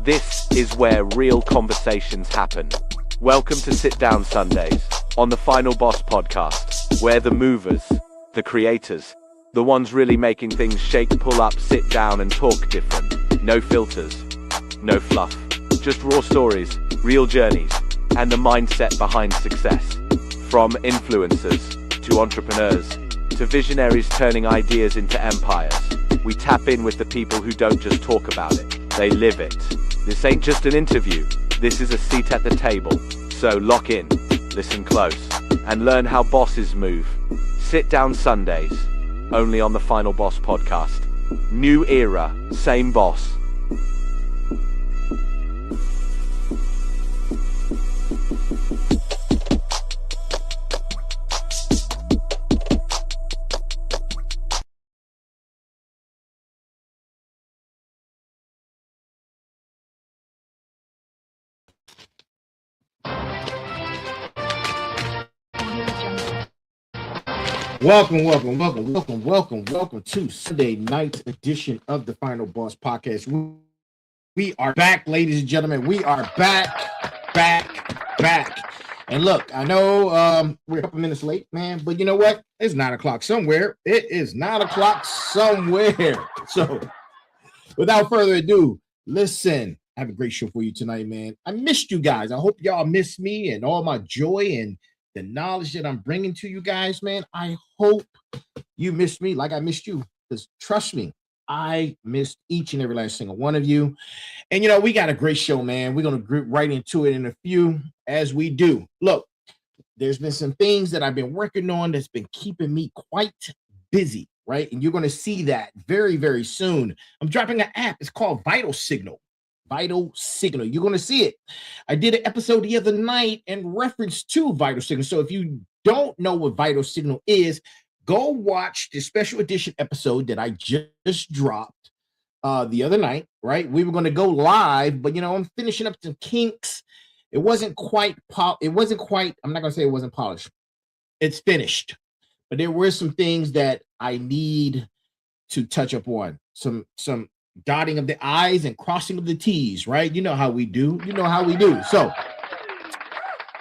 This is where real conversations happen. Welcome to Sit Down Sundays on the Final Boss podcast, where the movers, the creators, the ones really making things shake, pull up, sit down and talk different. No filters, no fluff, just raw stories, real journeys, and the mindset behind success. From influencers to entrepreneurs to visionaries turning ideas into empires, we tap in with the people who don't just talk about it, they live it. This ain't just an interview, this is a seat at the table. So lock in, listen close, and learn how bosses move. Sit Down Sundays, only on the Final Boss podcast. New era, same boss. Welcome to Sunday night edition of the Final Boss podcast. We are back, ladies and gentlemen. We are back. And look, I know we're a couple minutes late, man, but you know what? It's 9 o'clock somewhere. It is 9 o'clock somewhere. So without further ado, listen, I have a great show for you tonight, man. I missed you guys. I hope y'all missed me and all my joy and the knowledge that I'm bringing to you guys, man. I hope you missed me like I missed you, because trust me, I missed each and every last single one of you. And, you know, we got a great show, man. We're going to get right into it in a few, as we do. Look, there's been some things that I've been working on that's been keeping me quite busy, right? And you're going to see that very, very soon. I'm dropping an app. It's called Vital Signal. You're going to see it. I did an episode the other night in reference to Vital Signal. So if you don't know what Vital Signal is, go watch the special edition episode that I just dropped the other night, right? We were going to go live, but, you know, I'm finishing up some kinks. It wasn't quite, I'm not going to say it wasn't polished. It's finished. But there were some things that I need to touch up on. Some dotting of the I's and crossing of the T's, right? You know how we do. So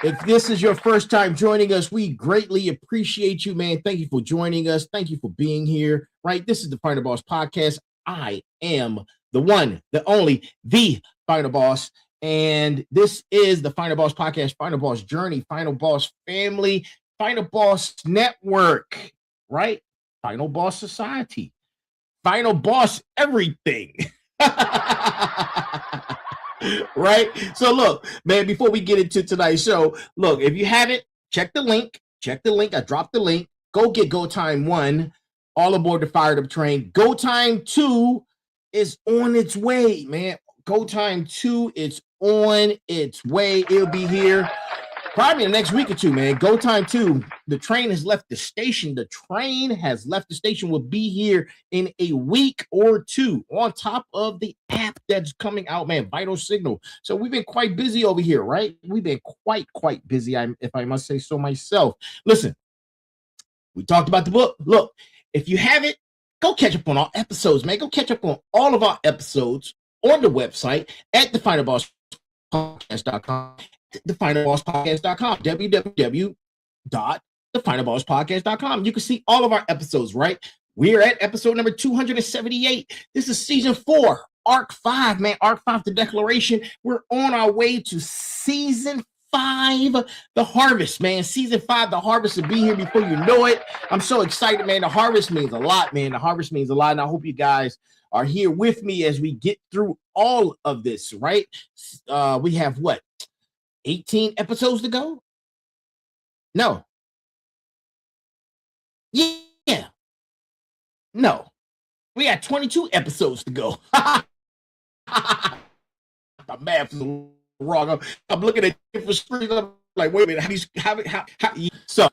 if this is your first time joining us, we greatly appreciate you, man. Thank you for joining us. Thank you for being here, right? This is the Final Boss podcast. I am the one, the only, the Final Boss. And this is the Final Boss podcast, Final Boss Journey, Final Boss Family, Final Boss Network, right? Final Boss Society. Final Boss everything. Right? So look, man, before we get into tonight's show, look, if you haven't, check the link. I dropped the link. Go get Go Time 1. All aboard the fired up train. Go Time 2 is on its way, man. Go Time 2 is on its way. It'll be here probably in the next week or two, man. Go Time 2. The train has left the station. Will be here in a week or two, on top of the app that's coming out, man. Vital Signal. So we've been quite busy over here, right? We've been quite busy, if I must say so myself. Listen, we talked about the book. Look, if you haven't, go catch up on our episodes, man. Go catch up on all of our episodes on the website at thefinalbosspodcast.com. thefinalbosspodcast.com, www.thefinalbosspodcast.com. You can see all of our episodes, right? We're at episode number 278. This is season 4, arc 5, man. Arc 5, the declaration. We're on our way to season 5, the harvest, man. Season 5, the harvest will be here before you know it. I'm so excited, man. The harvest means a lot, man. The harvest means a lot, and I hope you guys are here with me as we get through all of this, right? We have what? 18 episodes to go? No. Yeah. No. We got 22 episodes to go. The math is wrong. I'm looking at different screens. I'm like, wait a minute. How so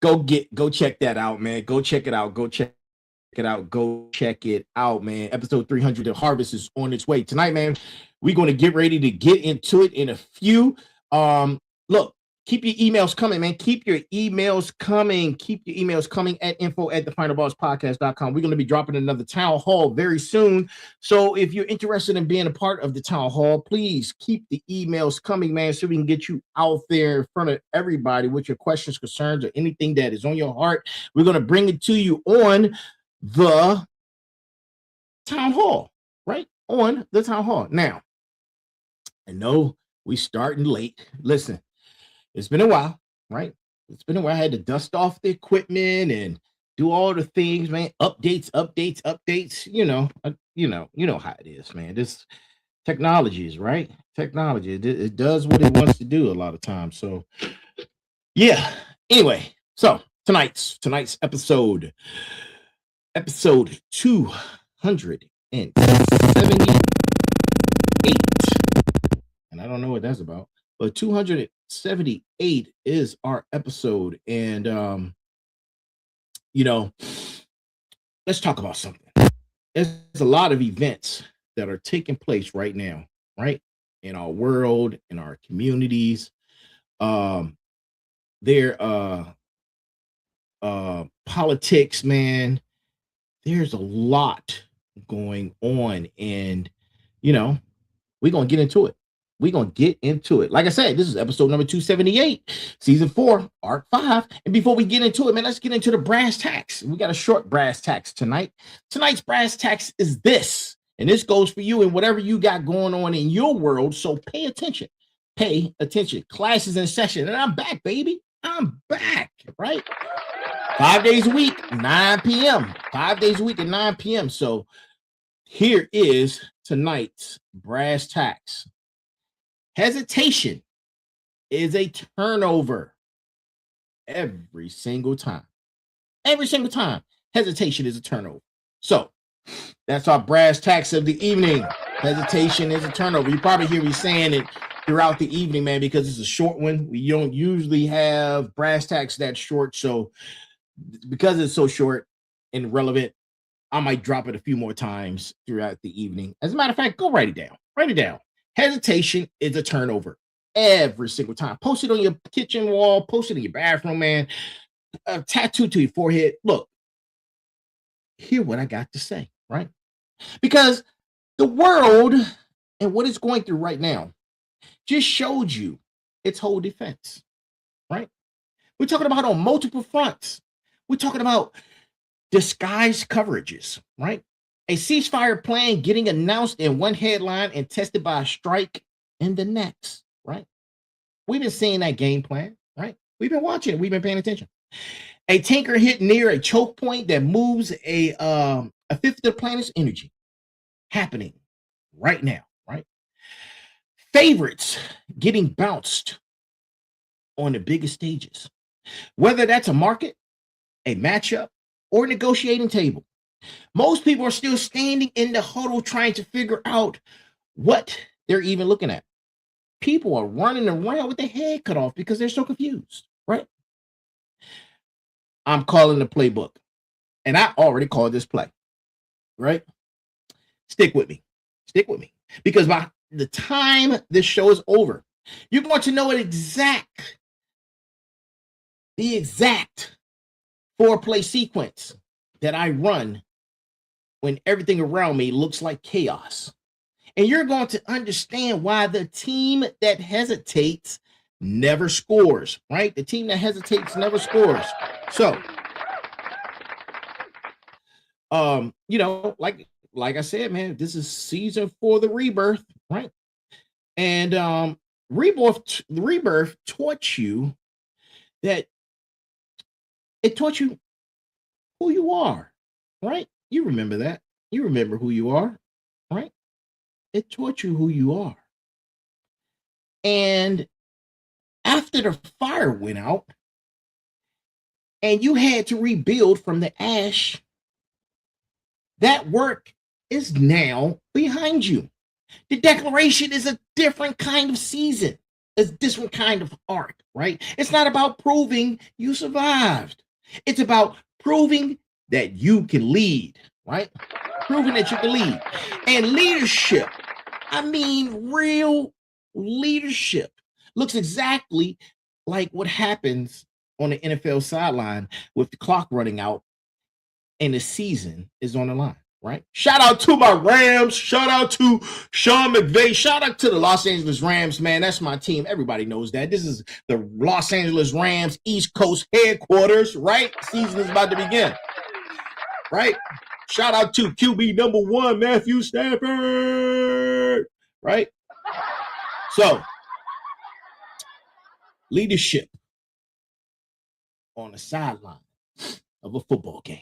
go check that out, man. Go check it out. Go check it out, man. Episode 300, the harvest is on its way. Tonight, man, we're going to get ready to get into it in a few. Look, Keep your emails coming, man. Keep your emails coming. Keep your emails coming at info@thefinalbosspodcast.com. We're going to be dropping another town hall very soon. So if you're interested in being a part of the town hall, please keep the emails coming, man, so we can get you out there in front of everybody with your questions, concerns, or anything that is on your heart. We're going to bring it to you on the town hall, right? On the town hall. Now, I know we starting late. Listen. It's been a while, right? It's been a while. I had to dust off the equipment and do all the things, man. Updates. You know how it is, man. This technology is right. Technology, it does what it wants to do a lot of times. So, yeah. Anyway, so tonight's episode 278, and I don't know what that's about. But 278 is our episode. And, let's talk about something. There's a lot of events that are taking place right now, right? In our world, in our communities. Politics, man. There's a lot going on. And, we're going to get into it. We're going to get into it. Like I said, this is episode number 278, season 4, arc 5. And before we get into it, man, let's get into the brass tacks. We got a short brass tacks tonight. Tonight's brass tacks is this. And this goes for you and whatever you got going on in your world. So pay attention. Pay attention. Class is in session. And I'm back, baby. I'm back, right? 5 days a week, 9 p.m. 5 days a week at 9 p.m. So here is tonight's brass tacks. Hesitation is a turnover every single time. Every single time, hesitation is a turnover. So that's our brass tacks of the evening. Hesitation is a turnover. You probably hear me saying it throughout the evening, man, because it's a short one. We don't usually have brass tacks that short. So because it's so short and relevant, I might drop it a few more times throughout the evening. As a matter of fact, go write it down. Write it down. Hesitation is a turnover every single time. Post it on your kitchen wall. Post it in your bathroom, man. Tattoo to your forehead. Look, hear what I got to say, right? Because the world and what it's going through right now just showed you its whole defense, right? We're talking about on multiple fronts. We're talking about disguised coverages, right? A ceasefire plan getting announced in one headline and tested by a strike in the next, right? We've been seeing that game plan, right? We've been watching it. We've been paying attention. A tanker hit near a choke point that moves a fifth of the planet's energy happening right now, right? Favorites getting bounced on the biggest stages, whether that's a market, a matchup, or negotiating table. Most people are still standing in the huddle trying to figure out what they're even looking at. People are running around with their head cut off because they're so confused, right? I'm calling the playbook, and I already called this play, right? Stick with me. Stick with me. Because by the time this show is over, you're going to know the exact 4-play sequence that I run when everything around me looks like chaos. And you're going to understand why the team that hesitates never scores, right? The team that hesitates never scores. So, like I said, man, this is season 4, the rebirth, right? And rebirth taught you that it taught you who you are, right? You remember that. You remember who you are, right? It taught you who you are. And after the fire went out and you had to rebuild from the ash, that work is now behind you. The declaration is a different kind of season, a different kind of arc, right? It's not about proving you survived. It's about proving that you can lead, right? Proving that you can lead. And leadership, I mean real leadership, looks exactly like what happens on the NFL sideline with the clock running out and the season is on the line, right? Shout out to my Rams. Shout out to Sean McVay. Shout out to the Los Angeles Rams, man. That's my team. Everybody knows that. This is the Los Angeles Rams East Coast headquarters, right? Season is about to begin, right? Shout out to QB number 1, Matthew Stafford, right? So, leadership on the sideline of a football game,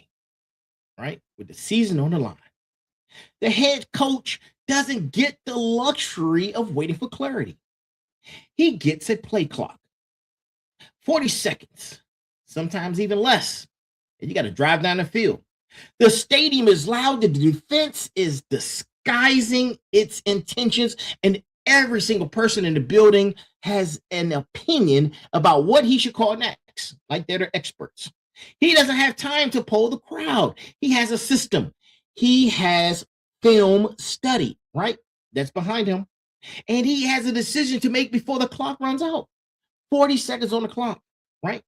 right? With the season on the line. The head coach doesn't get the luxury of waiting for clarity. He gets a play clock, 40 seconds, sometimes even less. And you got to drive down the field. The stadium is loud. The defense is disguising its intentions, and every single person in the building has an opinion about what he should call next, like they're the experts. He doesn't have time to poll the crowd. He has a system. He has film study, right? That's behind him. And he has a decision to make before the clock runs out. 40 seconds on the clock, right?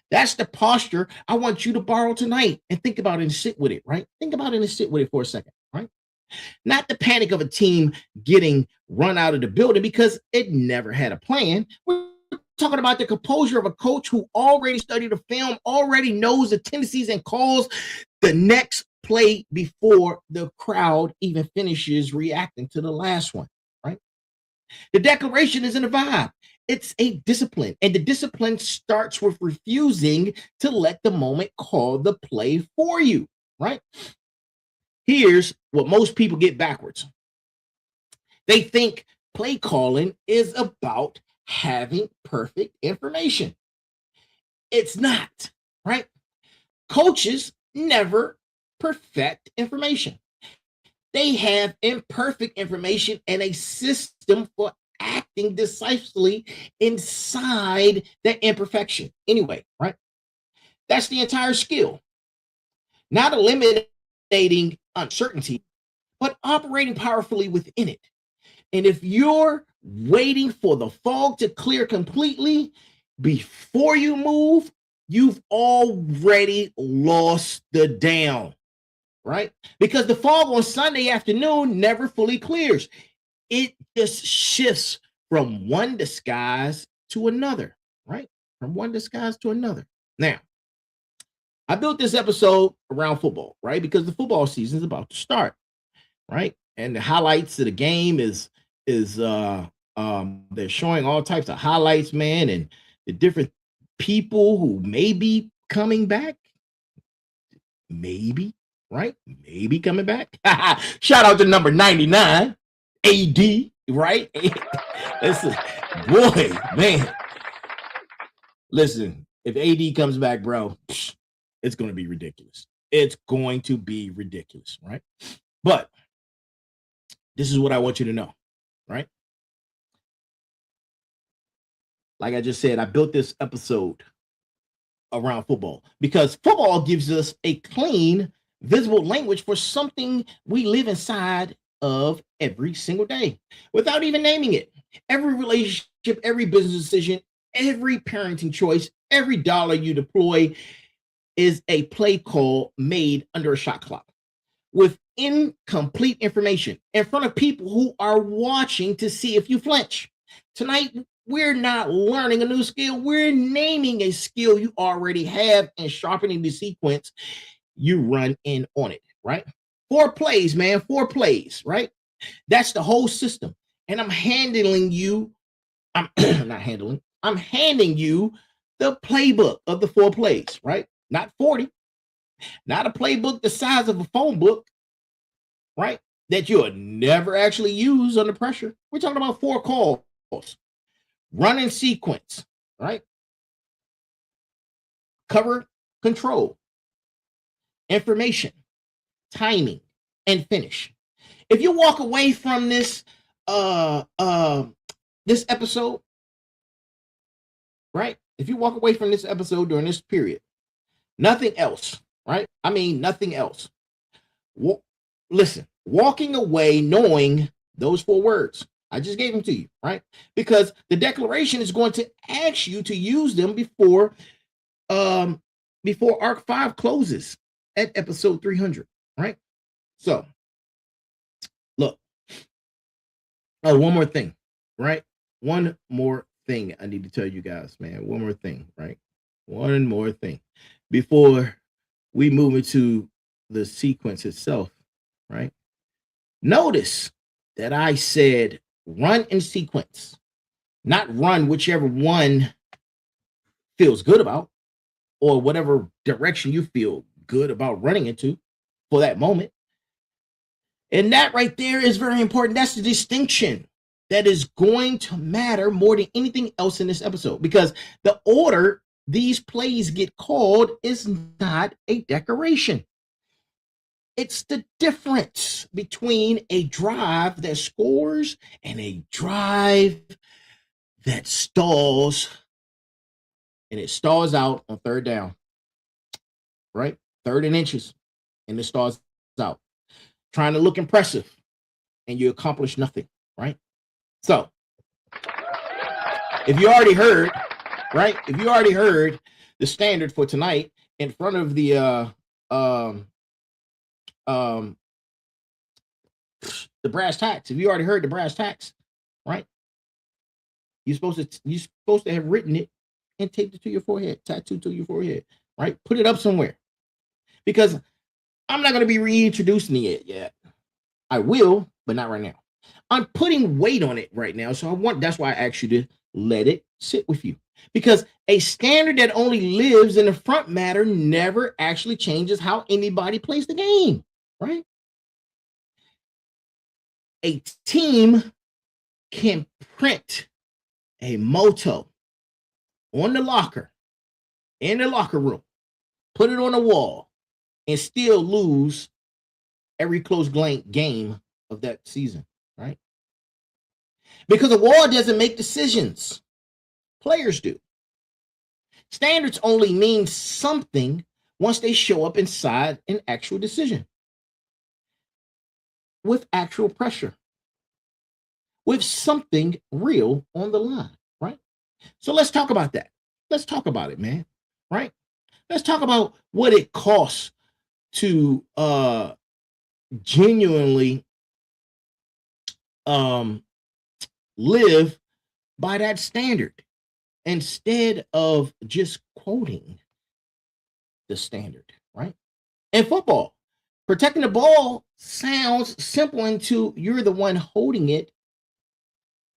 That's the posture I want you to borrow tonight and think about it and sit with it, right? Think about it and sit with it for a second, right? Not the panic of a team getting run out of the building because it never had a plan. We're talking about the composure of a coach who already studied the film, already knows the tendencies and calls the next play before the crowd even finishes reacting to the last one, right? The declaration isn't a vibe. It's a discipline, and the discipline starts with refusing to let the moment call the play for you, right? Here's what most people get backwards. They think play calling is about having perfect information. It's not, right? Coaches never perfect information. They have imperfect information and a system for acting decisively inside that imperfection. Anyway, right? That's the entire skill. Not eliminating uncertainty, but operating powerfully within it. And if you're waiting for the fog to clear completely before you move, you've already lost the down, right? Because the fog on Sunday afternoon never fully clears. It just shifts from one disguise to another, right? From one disguise to another. Now, I built this episode around football, right? Because the football season is about to start, right? And the highlights of the game is they're showing all types of highlights, man, and the different people who may be coming back, maybe, right? Maybe coming back. Shout out to number 99, AD, right? Listen, boy, man. Listen, if AD comes back, bro, it's going to be ridiculous. It's going to be ridiculous, right? But this is what I want you to know, right? Like I just said, I built this episode around football because football gives us a clean, visible language for something we live inside of every single day without even naming it. Every relationship, every business decision, every parenting choice, every dollar you deploy is a play call made under a shot clock with incomplete information in front of people who are watching to see if you flinch. Tonight, we're not learning a new skill. We're naming a skill you already have and sharpening the sequence you run in on it, right? 4 plays, man, 4 plays, right? That's the whole system. And I'm handing you the playbook of the 4 plays, right? Not 40, not a playbook the size of a phone book, right? That you'll never actually use under pressure. We're talking about 4 calls, run in sequence, right? Cover, control, information, timing, and finish. If you walk away from this this episode, right? If you walk away from this episode during this period, nothing else, right? I mean, nothing else. Listen, walking away knowing those 4 words, I just gave them to you, right? Because the declaration is going to ask you to use them before Arc 5 closes at episode 300, right? So, look. Oh, one more thing, right? One more thing I need to tell you guys, man. One more thing, right? One more thing before we move into the sequence itself, right? Notice that I said run in sequence, not run whichever one feels good about or whatever direction you feel good about running into for that moment. And that right there is very important. That's the distinction that is going to matter more than anything else in this episode, because the order these plays get called is not a decoration. It's the difference between a drive that scores and a drive that stalls, and it stalls out on third down, right? 3rd and inches, and it stalls out, trying to look impressive, and you accomplish nothing, right? So, if you already heard, right? If you already heard the standard for tonight in front of the brass tacks, if you already heard the brass tacks, right? You're supposed to have written it and taped it to your forehead, tattooed to your forehead, right? Put it up somewhere, because I'm not going to be reintroducing it yet. I will, but not right now. I'm putting weight on it right now, so that's why I asked you to let it sit with you, because a standard that only lives in the front matter never actually changes how anybody plays the game, right? A team can print a motto on the locker, in the locker room, put it on the wall, and still lose every close game of that season, right? Because the wall doesn't make decisions. Players do. Standards only mean something once they show up inside an actual decision, with actual pressure, with something real on the line, right? So let's talk about that. Let's talk about it, man, right? Let's talk about what it costs to genuinely live by that standard instead of just quoting the standard, right? In football, protecting the ball sounds simple until you're the one holding it,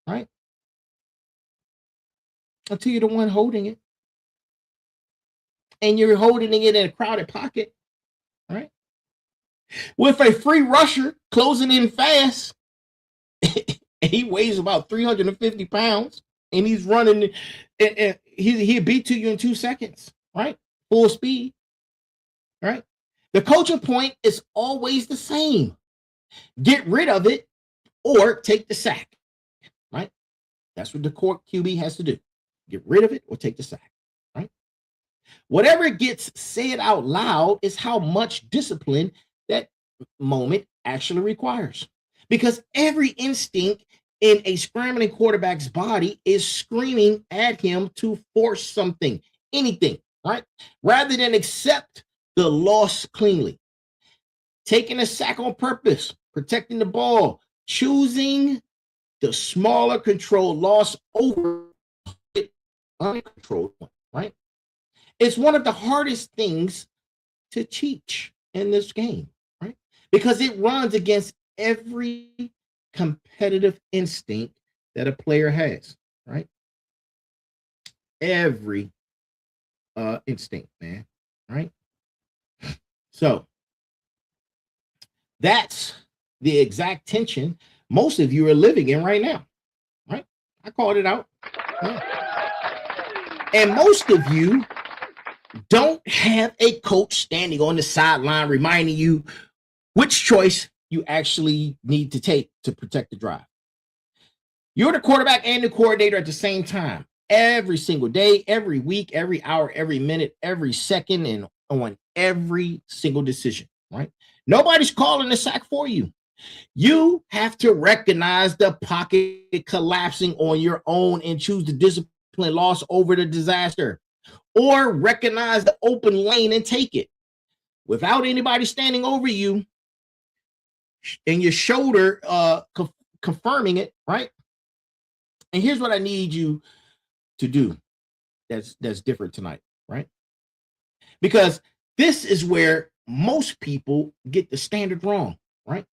right? Until you're the one holding it, and you're holding it in a crowded pocket, right? With a free rusher closing in fast, and he weighs about 350 pounds, and he's running, and he'll beat to you in 2 seconds, right? Full speed, right? The coaching point is always the same. Get rid of it or take the sack, right? That's what the court QB has to do. Get rid of it or take the sack, right? Whatever gets said out loud is how much discipline that moment actually requires. Because every instinct in a scrambling quarterback's body is screaming at him to force something, anything, right? Rather than accept the loss cleanly. Taking a sack on purpose, protecting the ball, choosing the smaller controlled loss over the uncontrolled one, right? It's one of the hardest things to teach in this game, right? Because it runs against every competitive instinct that a player has, right? Every instinct, man, right? So that's the exact tension most of you are living in right now, right? I called it out. Yeah. And most of you don't have a coach standing on the sideline reminding you which choice you actually need to take to protect the drive. You're the quarterback and the coordinator at the same time, every single day, every week, every hour, every minute, every second, and on every single decision, right? Nobody's calling the sack for you. You have to recognize the pocket collapsing on your own and choose the discipline loss over the disaster, or recognize the open lane and take it without anybody standing over you and your shoulder confirming it, right? And here's what I need you to do that's different tonight, right? Because this is where most people get the standard wrong, right?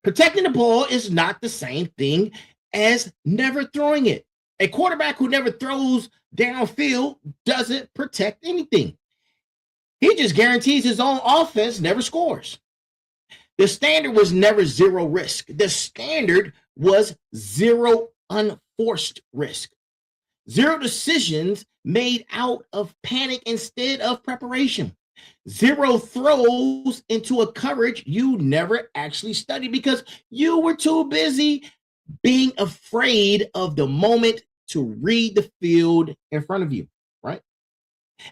Protecting the ball is not the same thing as never throwing it. A quarterback who never throws downfield doesn't protect anything. He just guarantees his own offense never scores. The standard was never zero risk. The standard was zero unforced risk. Zero decisions made out of panic instead of preparation. Zero throws into a coverage you never actually studied because you were too busy being afraid of the moment to read the field in front of you, right?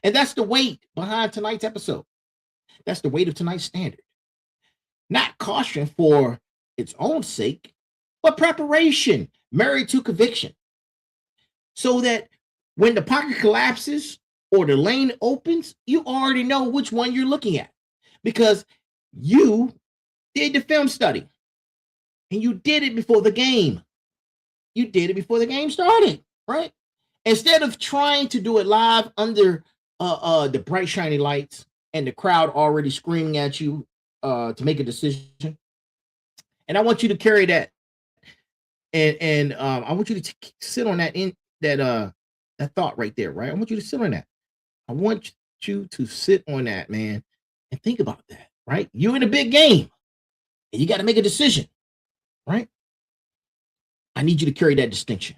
And that's the weight behind tonight's episode. That's the weight of tonight's standard. Not caution for its own sake, but preparation married to conviction. So that when the pocket collapses or the lane opens, you already know which one you're looking at because you did the film study and you did it before the game. You did it before the game started, right? Instead of trying to do it live under the bright, shiny lights and the crowd already screaming at you to make a decision. And I want you to carry that. And I want you to sit on that that thought right there, right? I want you to sit on that. I want you to sit on that, man, and think about that, right? You're in a big game and you got to make a decision, right? I need you to carry that distinction.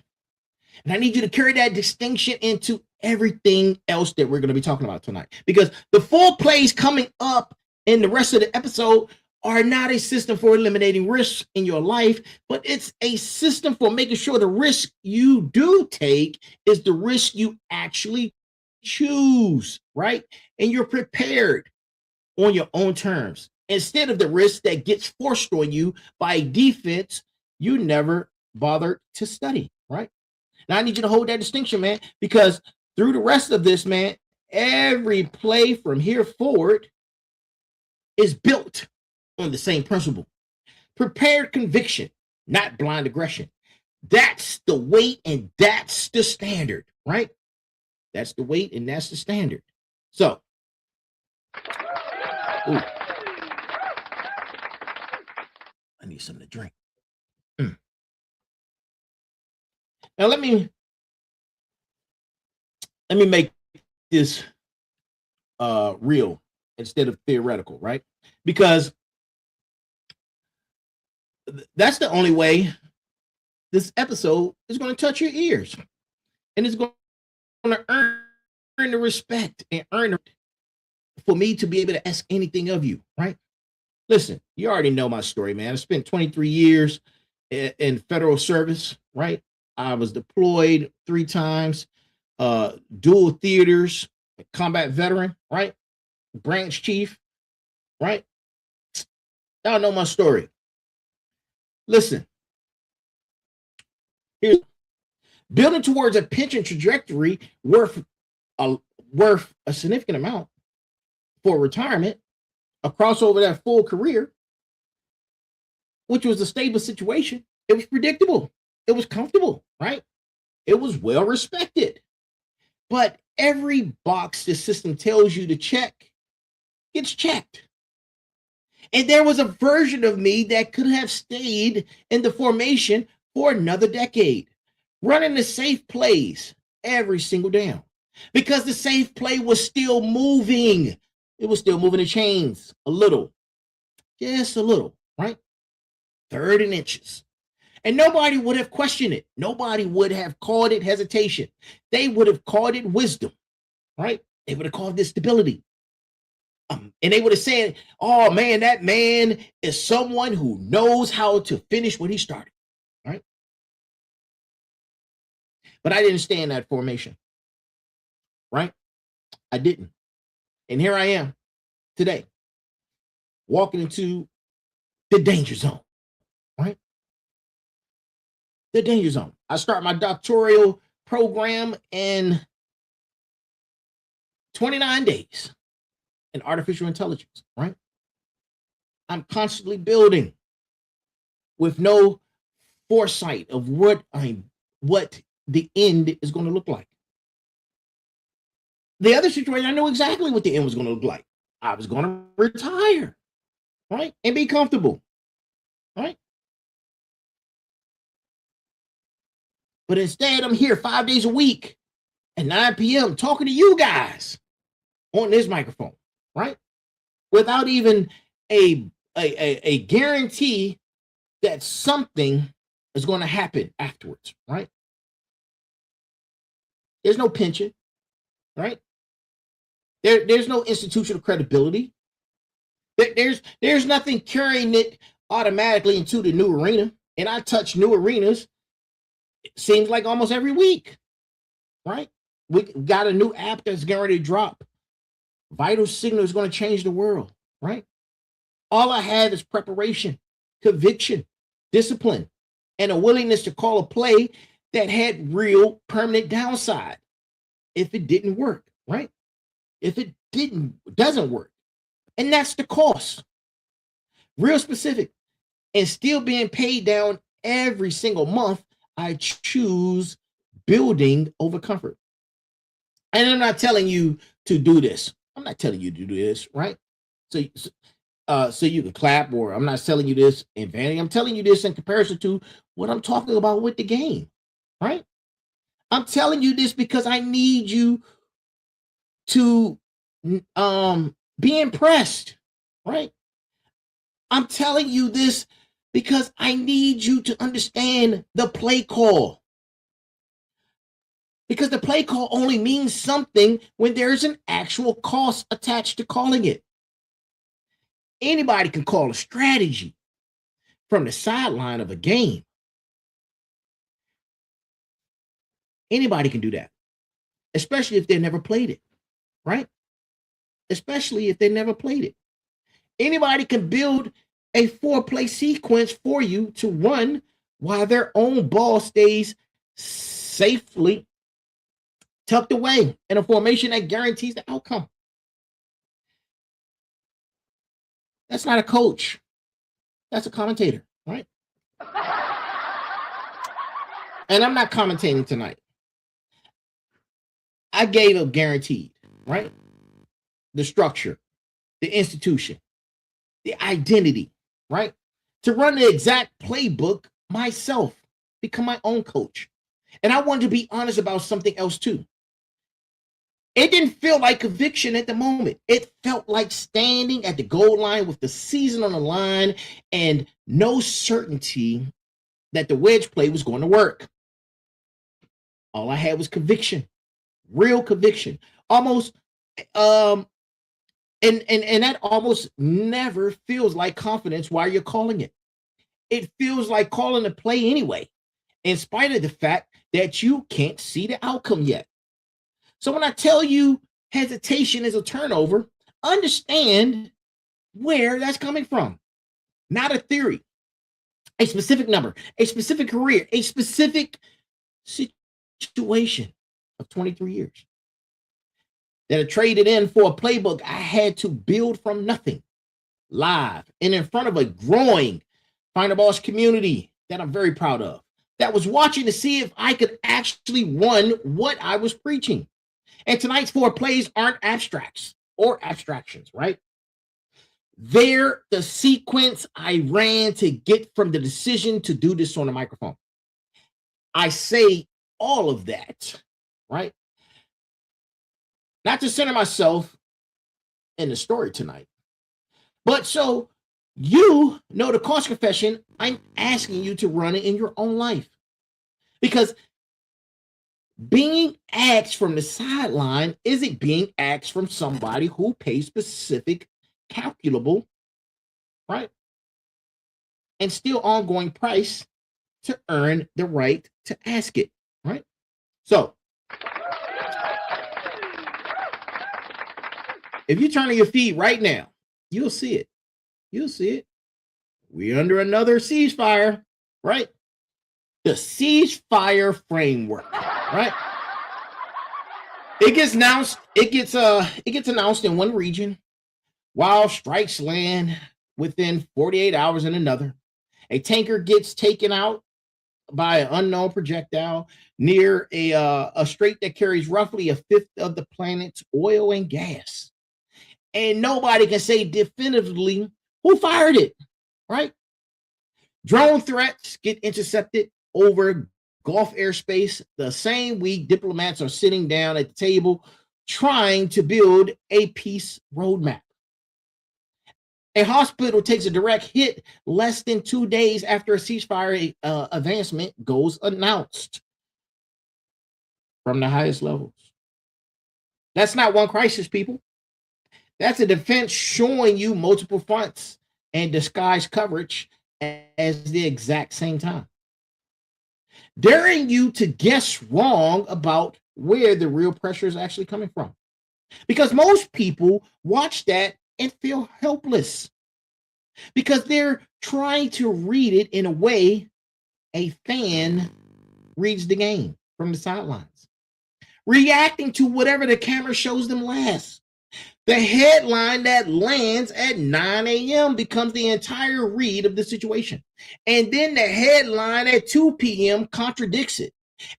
And I need you to carry that distinction into everything else that we're going to be talking about tonight. Because the 4 plays coming up in the rest of the episode are not a system for eliminating risks in your life, but it's a system for making sure the risk you do take is the risk you actually choose, right? And you're prepared on your own terms instead of the risk that gets forced on you by a defense you never bothered to study, right? Now I need you to hold that distinction, man, because through the rest of this, man, every play from here forward is built on the same principle. Prepared conviction, not blind aggression. That's the weight and that's the standard, right? That's the weight and that's the standard. So, ooh, I need something to drink. Now let me make this real instead of theoretical, right? Because that's the only way this episode is going to touch your ears, and it's going to earn the respect and earn for me to be able to ask anything of you, right? Listen, you already know my story, man. I spent 23 years in federal service, right? I was deployed 3 times, dual theaters, combat veteran, right? Branch chief, right? Y'all know my story. Listen, here's building towards a pension trajectory worth a significant amount for retirement, across over that full career, which was a stable situation. It was predictable. It was comfortable, right? It was well respected. But every box the system tells you to check gets checked. And there was a version of me that could have stayed in the formation for another decade, running the safe plays every single down, because the safe play was still moving. It was still moving the chains a little, just a little, right? 3rd and inches. And nobody would have questioned it. Nobody would have called it hesitation. They would have called it wisdom, right? They would have called this stability. And they would have said, oh, man, that man is someone who knows how to finish what he started, right? But I didn't stay in that formation, right? I didn't. And here I am today, walking into the danger zone, right? The danger zone. I start my doctoral program in 29 days in artificial intelligence, right? I'm constantly building with no foresight of what the end is going to look like. The other situation, I know exactly what the end was going to look like. I was going to retire, right? And be comfortable, right? But instead, I'm here 5 days a week at 9 p.m. talking to you guys on this microphone, right? Without even a guarantee that something is going to happen afterwards, right? There's no pension, right? There's no institutional credibility. There's nothing carrying it automatically into the new arena. And I touch new arenas, it seems like almost every week, right? We got a new app that's getting ready to drop. Vital Signal is going to change the world, right? All I have is preparation, conviction, discipline, and a willingness to call a play that had real permanent downside if it didn't work, right? If it doesn't work. And that's the cost. Real specific. And still being paid down every single month, I choose building over comfort. And I'm not telling you to do this. I'm not telling you to do this, right? So you can clap, or I'm not telling you this in vanity. I'm telling you this in comparison to what I'm talking about with the game, right? I'm telling you this because I need you to be impressed, right? I'm telling you this because I need you to understand the play call. Because the play call only means something when there's an actual cost attached to calling it. Anybody can call a strategy from the sideline of a game. Anybody can do that, especially if they never played it, right? Especially if they never played it. Anybody can build a 4-play sequence for you to run while their own ball stays safely tucked away in a formation that guarantees the outcome. That's not a coach. That's a commentator, right? And I'm not commentating tonight. I gave up guaranteed, right? The structure, the institution, the identity, right? To run the exact playbook myself, become my own coach. And I wanted to be honest about something else too. It didn't feel like conviction at the moment. It felt like standing at the goal line with the season on the line and no certainty that the wedge play was going to work. All I had was conviction, real conviction. Almost, and that almost never feels like confidence while you're calling it. It feels like calling a play anyway, in spite of the fact that you can't see the outcome yet. So when I tell you hesitation is a turnover, understand where that's coming from. Not a theory, a specific number, a specific career, a specific situation of 23 years that I traded in for a playbook I had to build from nothing, live and in front of a growing Finder Boss community that I'm very proud of, that was watching to see if I could actually run what I was preaching. And tonight's 4 plays aren't abstracts or abstractions, right? They're the sequence I ran to get from the decision to do this on the microphone. I say all of that, right? Not to center myself in the story tonight, but so you know the cost confession I'm asking you to run it in your own life. Because being asked from the sideline isn't being asked from somebody who pays specific, calculable, right? And still ongoing price to earn the right to ask it, right? So if you turn on your feed right now, you'll see it. You'll see it. we're under another ceasefire, right? The ceasefire framework, right? It gets announced. It gets announced in one region, while strikes land within 48 hours in another. A tanker gets taken out by an unknown projectile near a strait that carries roughly a fifth of the planet's oil and gas, and nobody can say definitively who fired it, right? Drone threats get intercepted over Gulf airspace. The same week, diplomats are sitting down at the table trying to build a peace roadmap. A hospital takes a direct hit less than 2 days after a ceasefire advancement goes announced from the highest levels. That's not one crisis, people. That's a defense showing you multiple fronts and disguised coverage at the exact same time, daring you to guess wrong about where the real pressure is actually coming from. Because most people watch that and feel helpless because they're trying to read it in a way a fan reads the game from the sidelines, reacting to whatever the camera shows them last. The headline that lands at 9 a.m. becomes the entire read of the situation. And then the headline at 2 p.m. contradicts it.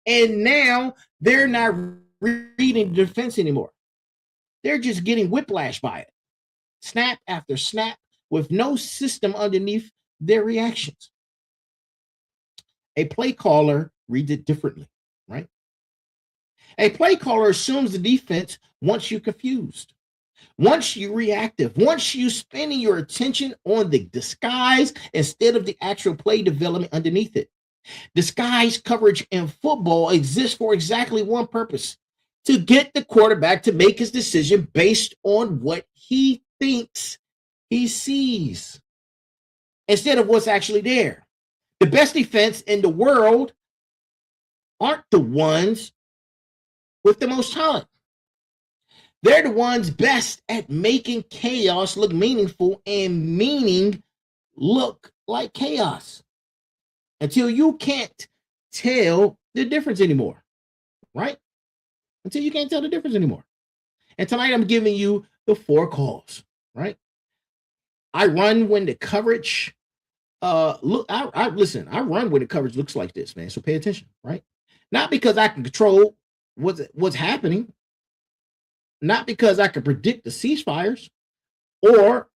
And now they're not reading the defense anymore. They're just getting whiplash by it. Snap after snap with no system underneath their reactions. A play caller reads it differently, right? A play caller assumes the defense wants you confused, wants you reactive, wants you spending your attention on the disguise instead of the actual play development underneath it. Disguise coverage in football exists for exactly one purpose: to get the quarterback to make his decision based on what he thinks he sees instead of what's actually there. The best defense in the world aren't the ones with the most talent. They're the ones best at making chaos look meaningful and meaning look like chaos until you can't tell the difference anymore, right? Until you can't tell the difference anymore. And tonight I'm giving you the 4 calls, right? I run when the coverage I run when the coverage looks like this, man. So pay attention, right? Not because I can control what's happening, not because I can predict the ceasefires or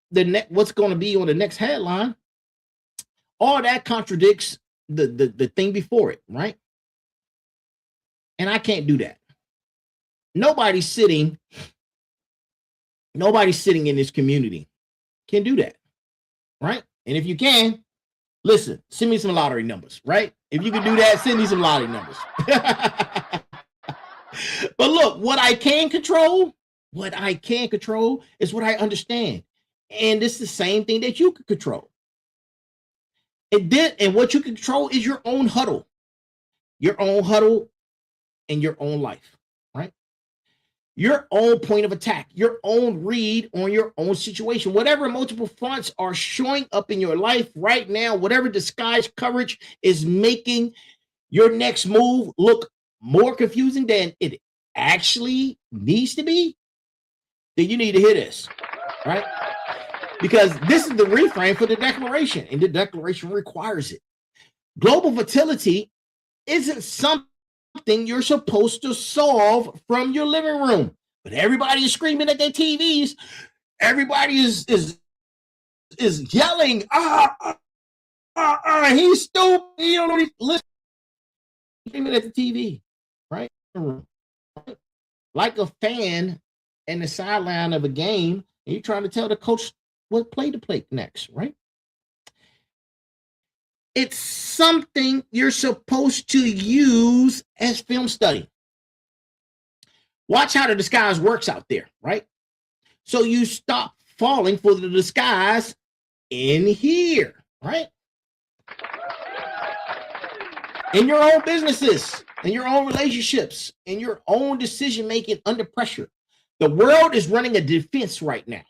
what's going to be on the next headline. All that contradicts the thing before it, right? And I can't do that. Nobody's sitting in this community can do that, right? And if you can, listen, send me some lottery numbers, right? If you can do that, send me some lottery numbers. But look, what I can control is what I understand. And it's the same thing that you can control. And what you can control is your own huddle in your own life, right? Your own point of attack, your own read on your own situation, whatever multiple fronts are showing up in your life right now, whatever disguised coverage is making your next move look more confusing than it actually needs to be, then you need to hear this, right? Because this is the reframe for the declaration, and the declaration requires it. Global volatility isn't something you're supposed to solve from your living room, but everybody is screaming at their TVs. Everybody is yelling, he's stupid. You don't know what he's listening. Screaming at the TV, right? Like a fan in the sideline of a game, and you're trying to tell the coach what play to play next, right? It's something you're supposed to use as film study. Watch how the disguise works out there, right? So you stop falling for the disguise in here, right? In your own businesses, in your own relationships, in your own decision-making under pressure. The world is running a defense right now.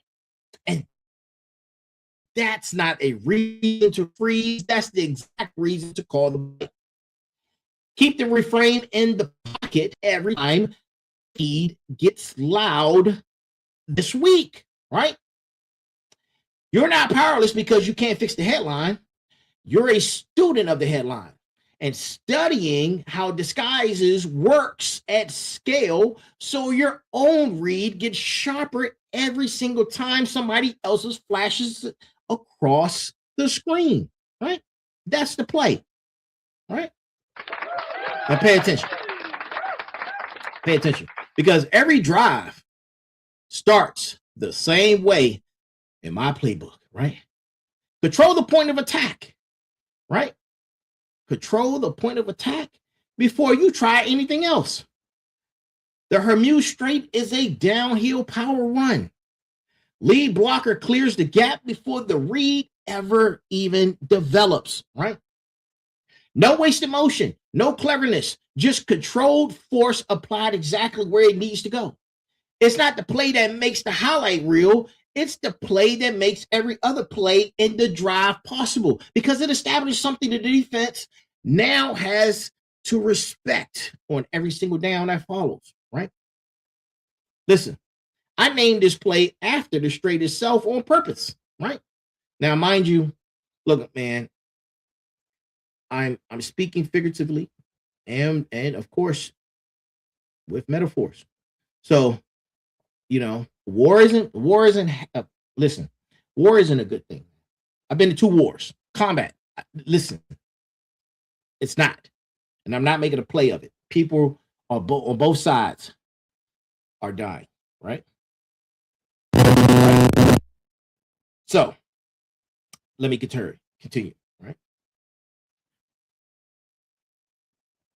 And that's not a reason to freeze. That's the exact reason to call the play. Keep the refrain in the pocket every time feed gets loud this week, right? You're not powerless because you can't fix the headline. You're a student of the headline and studying how disguises works at scale so your own read gets sharper every single time somebody else's flashes across the screen, right? That's the play, right? Now pay attention. Pay attention, because every drive starts the same way in my playbook, right? Control the point of attack, right? Control the point of attack before you try anything else. The HORMUZ straight is a downhill power run. Lead blocker clears the gap before the read ever even develops, right? No wasted motion, no cleverness, just controlled force applied exactly where it needs to go. It's not the play that makes the highlight reel. It's the play that makes every other play in the drive possible, because it established something the defense now has to respect on every single down that follows, right? Listen, I named this play after the straight itself on purpose, right? Now, mind you, look, man, I'm speaking figuratively and of course with metaphors. So, you know, war isn't listen, war isn't a good thing. I've been to 2 wars. Combat, listen, it's not. And I'm not making a play of it. People are on both sides are dying, right? So let me continue, right?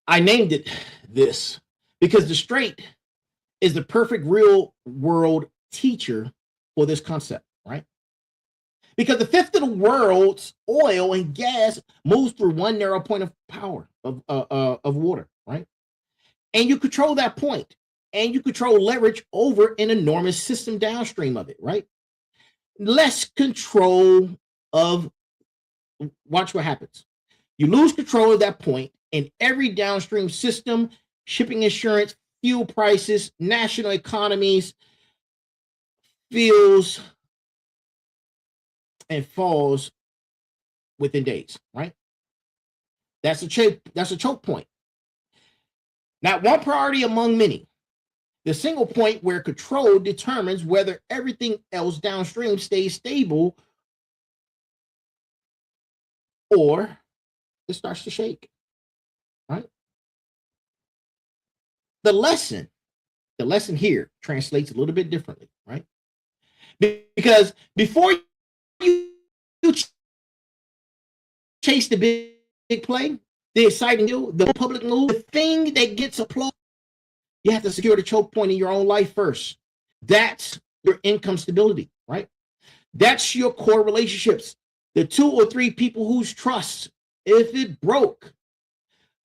I named it this because the straight is the perfect real world teacher for this concept, right? Because the fifth of the world's oil and gas moves through one narrow point of power of water, right? And you control that point, and you control leverage over an enormous system downstream of it, right? Less control of, watch what happens. You lose control of that point, and every downstream system, shipping insurance, fuel prices, national economies, feels and falls within days, right? That's a choke point. Not one priority among many. The single point where control determines whether everything else downstream stays stable or it starts to shake, right? The lesson here translates a little bit differently, right? Because before you chase the big play, the exciting deal, the public move, the thing that gets applause, you have to secure the choke point in your own life first. That's your income stability, right? That's your core relationships. The 2 or 3 people whose trust, if it broke,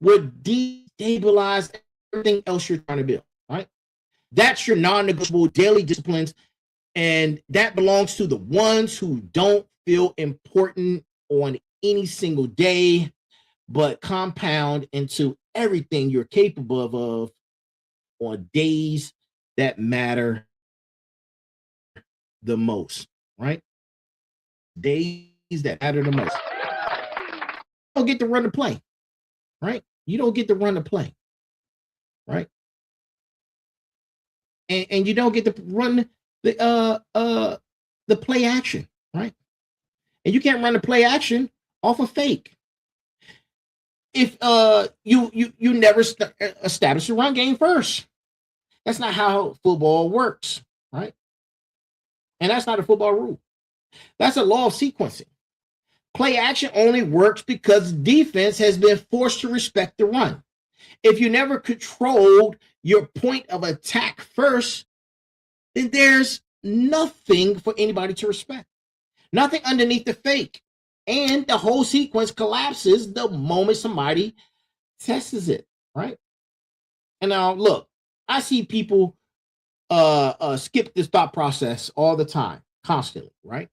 would destabilize everything else you're trying to build, right? That's your non-negotiable daily disciplines, and that belongs to the ones who don't feel important on any single day, but compound into everything you're capable of on days that matter the most, right? Days that matter the most. You don't get to run the play, right? You don't get to run the play, right? And you don't get to run the play action, right? And you can't run the play action off a fake. If you never establish a run game first. That's not how football works, right? And that's not a football rule. That's a law of sequencing. Play action only works because defense has been forced to respect the run. If you never controlled your point of attack first, then there's nothing for anybody to respect. Nothing underneath the fake. And the whole sequence collapses the moment somebody tests it, right? And now look, I see people skip this thought process all the time, constantly, right?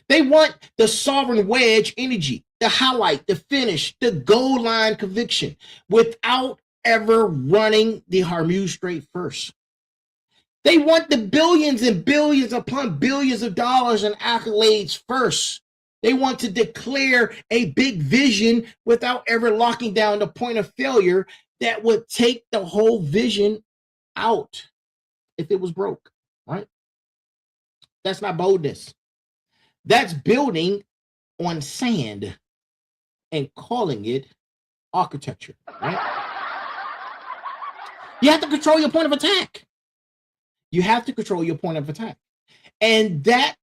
They want the sovereign wedge energy, the highlight, the finish, the goal line conviction without ever running the HORMUZ straight first. They want the billions and billions upon billions of dollars and accolades first. They want to declare a big vision without ever locking down the point of failure that would take the whole vision out if it was broke, right? That's not boldness. That's building on sand and calling it architecture, right? You have to control your point of attack. You have to control your point of attack. And that's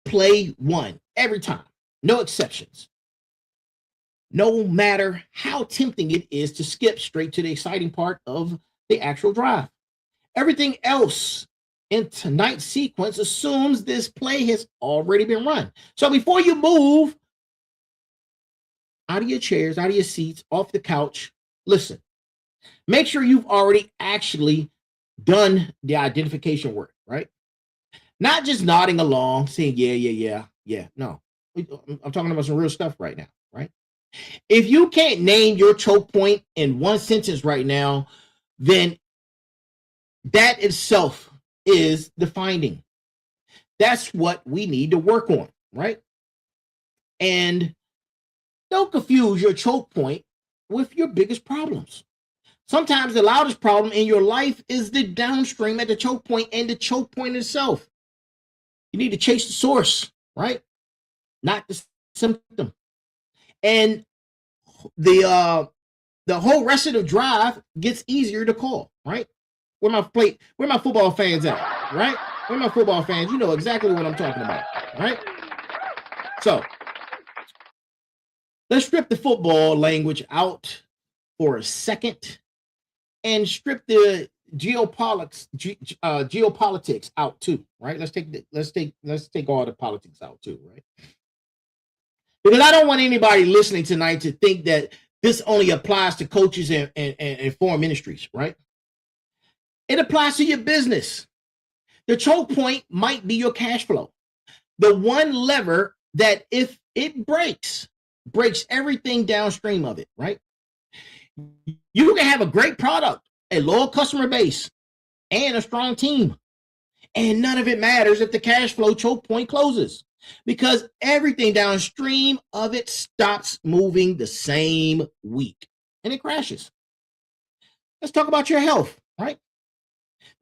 play one every time, no exceptions. No matter how tempting it is to skip straight to the exciting part of the actual drive. Everything else in tonight's sequence assumes this play has already been run. So before you move out of your chairs, out of your seats, off the couch, listen, make sure you've already actually done the identification work, right? Not just nodding along, saying, yeah. No, I'm talking about some real stuff right now, right? If you can't name your choke point in one sentence right now, then that itself is the finding. That's what we need to work on, right? And don't confuse your choke point with your biggest problems. Sometimes the loudest problem in your life is the downstream at the choke point and the choke point itself. You need to chase the source, right? Not the symptom. And the whole rest of the drive gets easier to call, right? Where my football fans at, right? Where my football fans, you know exactly what I'm talking about, right? So let's strip the football language out for a second and strip the geopolitics out too, right? Let's take all the politics out too, right? Because I don't want anybody listening tonight to think that this only applies to coaches and foreign ministries, right? It applies to your business. The choke point might be your cash flow. The one lever that if it breaks everything downstream of it, right? You can have a great product, a loyal customer base, and a strong team. And none of it matters if the cash flow choke point closes because everything downstream of it stops moving the same week and it crashes. Let's talk about your health, right?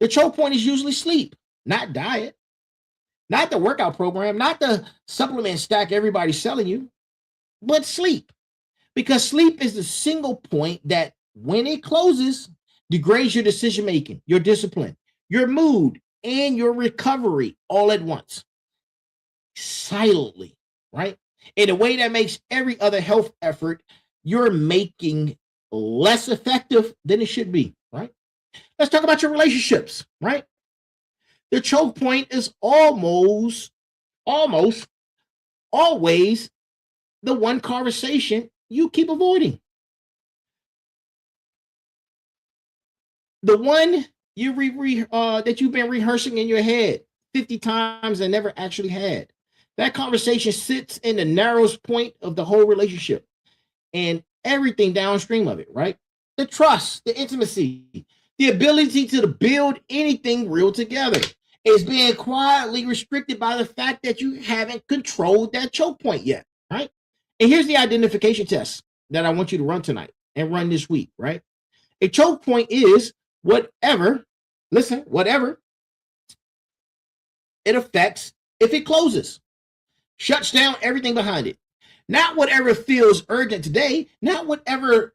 The choke point is usually sleep, not diet, not the workout program, not the supplement stack everybody's selling you, but sleep. Because sleep is the single point that when it closes, degrades your decision making, your discipline, your mood, and your recovery all at once. Silently, right? In a way that makes every other health effort you're making less effective than it should be, right? Let's talk about your relationships, right? The choke point is almost always the one conversation you keep avoiding. The one that you've been rehearsing in your head 50 times and never actually had. That conversation sits in the narrowest point of the whole relationship and everything downstream of it, right? The trust, the intimacy, the ability to build anything real together is being quietly restricted by the fact that you haven't controlled that choke point yet, right? And here's the identification test that I want you to run tonight and run this week, right? A choke point is whatever it affects if it closes, shuts down everything behind it. Not whatever feels urgent today, not whatever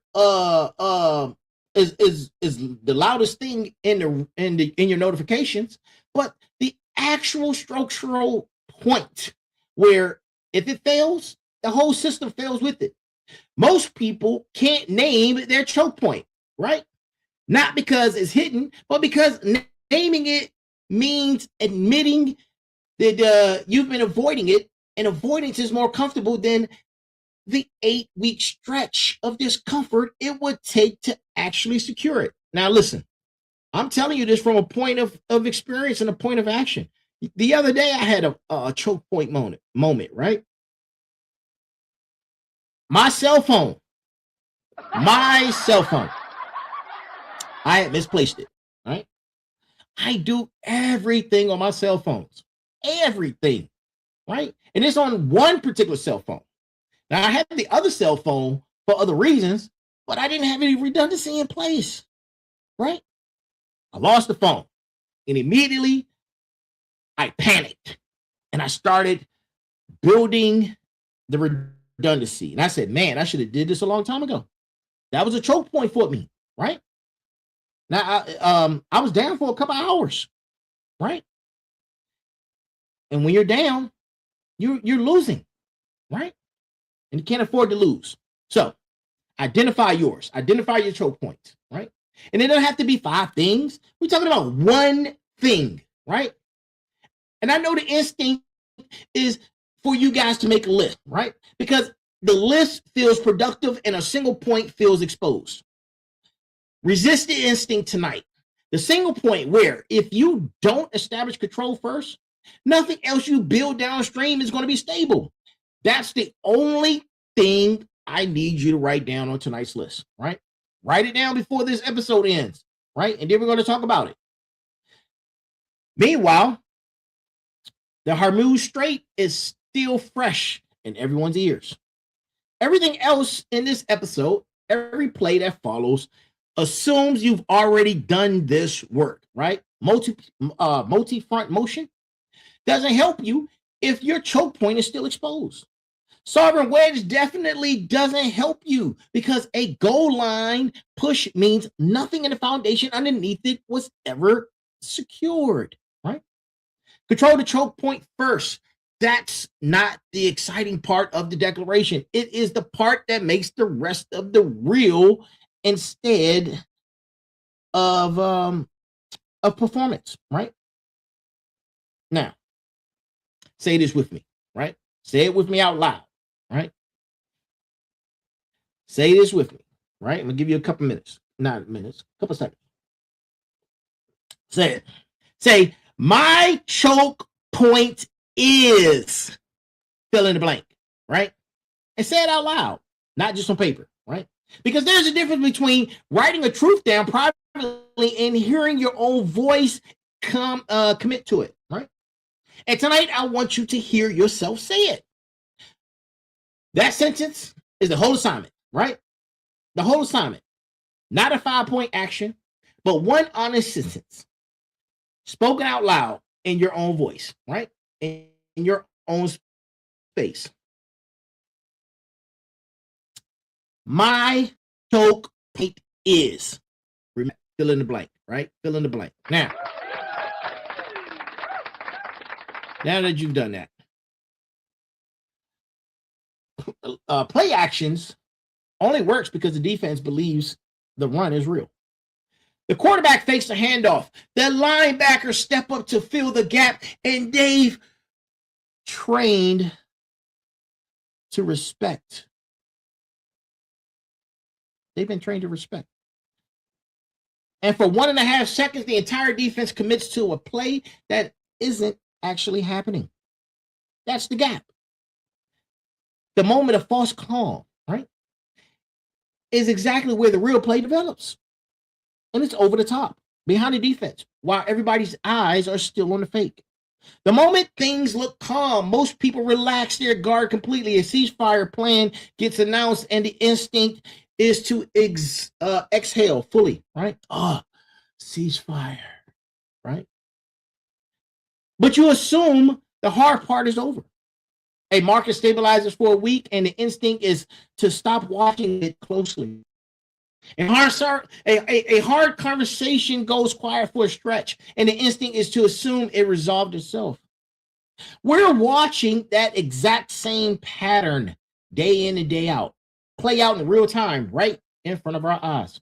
is the loudest thing in your notifications, but the actual structural point where if it fails, the whole system fails with it. Most people can't name their choke point, right? Not because it's hidden, but because naming it means admitting that you've been avoiding it, and avoidance is more comfortable than the 8-week stretch of discomfort it would take to actually secure it. Now, listen, I'm telling you this from a point of experience and a point of action. The other day, I had a choke point moment, right? My cell phone, I had misplaced it, right? I do everything on my cell phones, everything, right? And it's on one particular cell phone. Now, I had the other cell phone for other reasons, but I didn't have any redundancy in place, right? I lost the phone, and immediately I panicked, and I started building the redundancy. And I said, man, I should have did this a long time ago. That was a choke point for me, right? Now, I was down for a couple hours, right? And when you're down, you're losing, right? And you can't afford to lose. So identify yours. Identify your choke points, right? And it doesn't have to be 5 things. We're talking about one thing, right? And I know the instinct is for you guys to make a list, right? Because the list feels productive and a single point feels exposed. Resist the instinct tonight. The single point where if you don't establish control first, nothing else you build downstream is going to be stable. That's the only thing I need you to write down on tonight's list, right? Write it down before this episode ends, right? And then we're going to talk about it. Meanwhile, the HORMUZ Straight is still fresh in everyone's ears. Everything else in this episode, every play that follows, assumes you've already done this work, right? Multi-front motion doesn't help you if your choke point is still exposed. Sovereign wedge definitely doesn't help you because a goal line push means nothing in the foundation underneath it was ever secured, right? Control the choke point first. That's not the exciting part of the declaration. It is the part that makes the rest of the real instead of performance, right? Now, say this with me, right? Say it with me out loud, right? Say this with me, right? I'm gonna give you a couple minutes, not minutes, a couple seconds. Say it. Say, my choke point is fill in the blank, right? And say it out loud, not just on paper, right? Because there's a difference between writing a truth down privately and hearing your own voice commit to it, right? And tonight, I want you to hear yourself say it. That sentence is the whole assignment, right? The whole assignment. Not a 5-point action, but one honest sentence. Spoken out loud in your own voice, right? In your own space. My choke point is, remember, fill in the blank, right? Fill in the blank. Now that you've done that, play actions only works because the defense believes the run is real. The quarterback fakes a handoff. The linebackers step up to fill the gap, and they've trained to respect. They've been trained to respect. And for 1.5 seconds, the entire defense commits to a play that isn't actually happening. That's the gap. The moment of false calm, right, is exactly where the real play develops. And it's over the top, behind the defense, while everybody's eyes are still on the fake. The moment things look calm, most people relax their guard completely. A ceasefire plan gets announced, and the instinct is to exhale fully, right? Ceasefire, right? But you assume the hard part is over. A market stabilizes for a week, and the instinct is to stop watching it closely. And a hard conversation goes quiet for a stretch, and the instinct is to assume it resolved itself. We're watching that exact same pattern day in and day out play out in real time right in front of our eyes.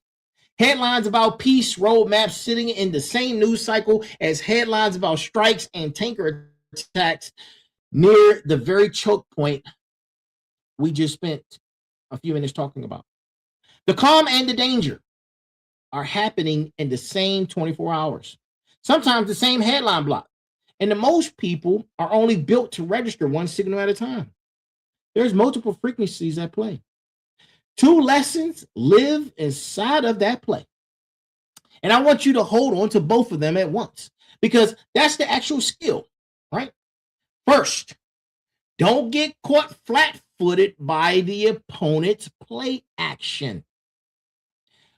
Headlines about peace roadmaps sitting in the same news cycle as headlines about strikes and tanker attacks near the very choke point we just spent a few minutes talking about. The calm and the danger are happening in the same 24 hours. Sometimes the same headline block. And the most people are only built to register one signal at a time. There's multiple frequencies at play. 2 lessons live inside of that play. And I want you to hold on to both of them at once, because that's the actual skill, right? First, don't get caught flat-footed by the opponent's play action.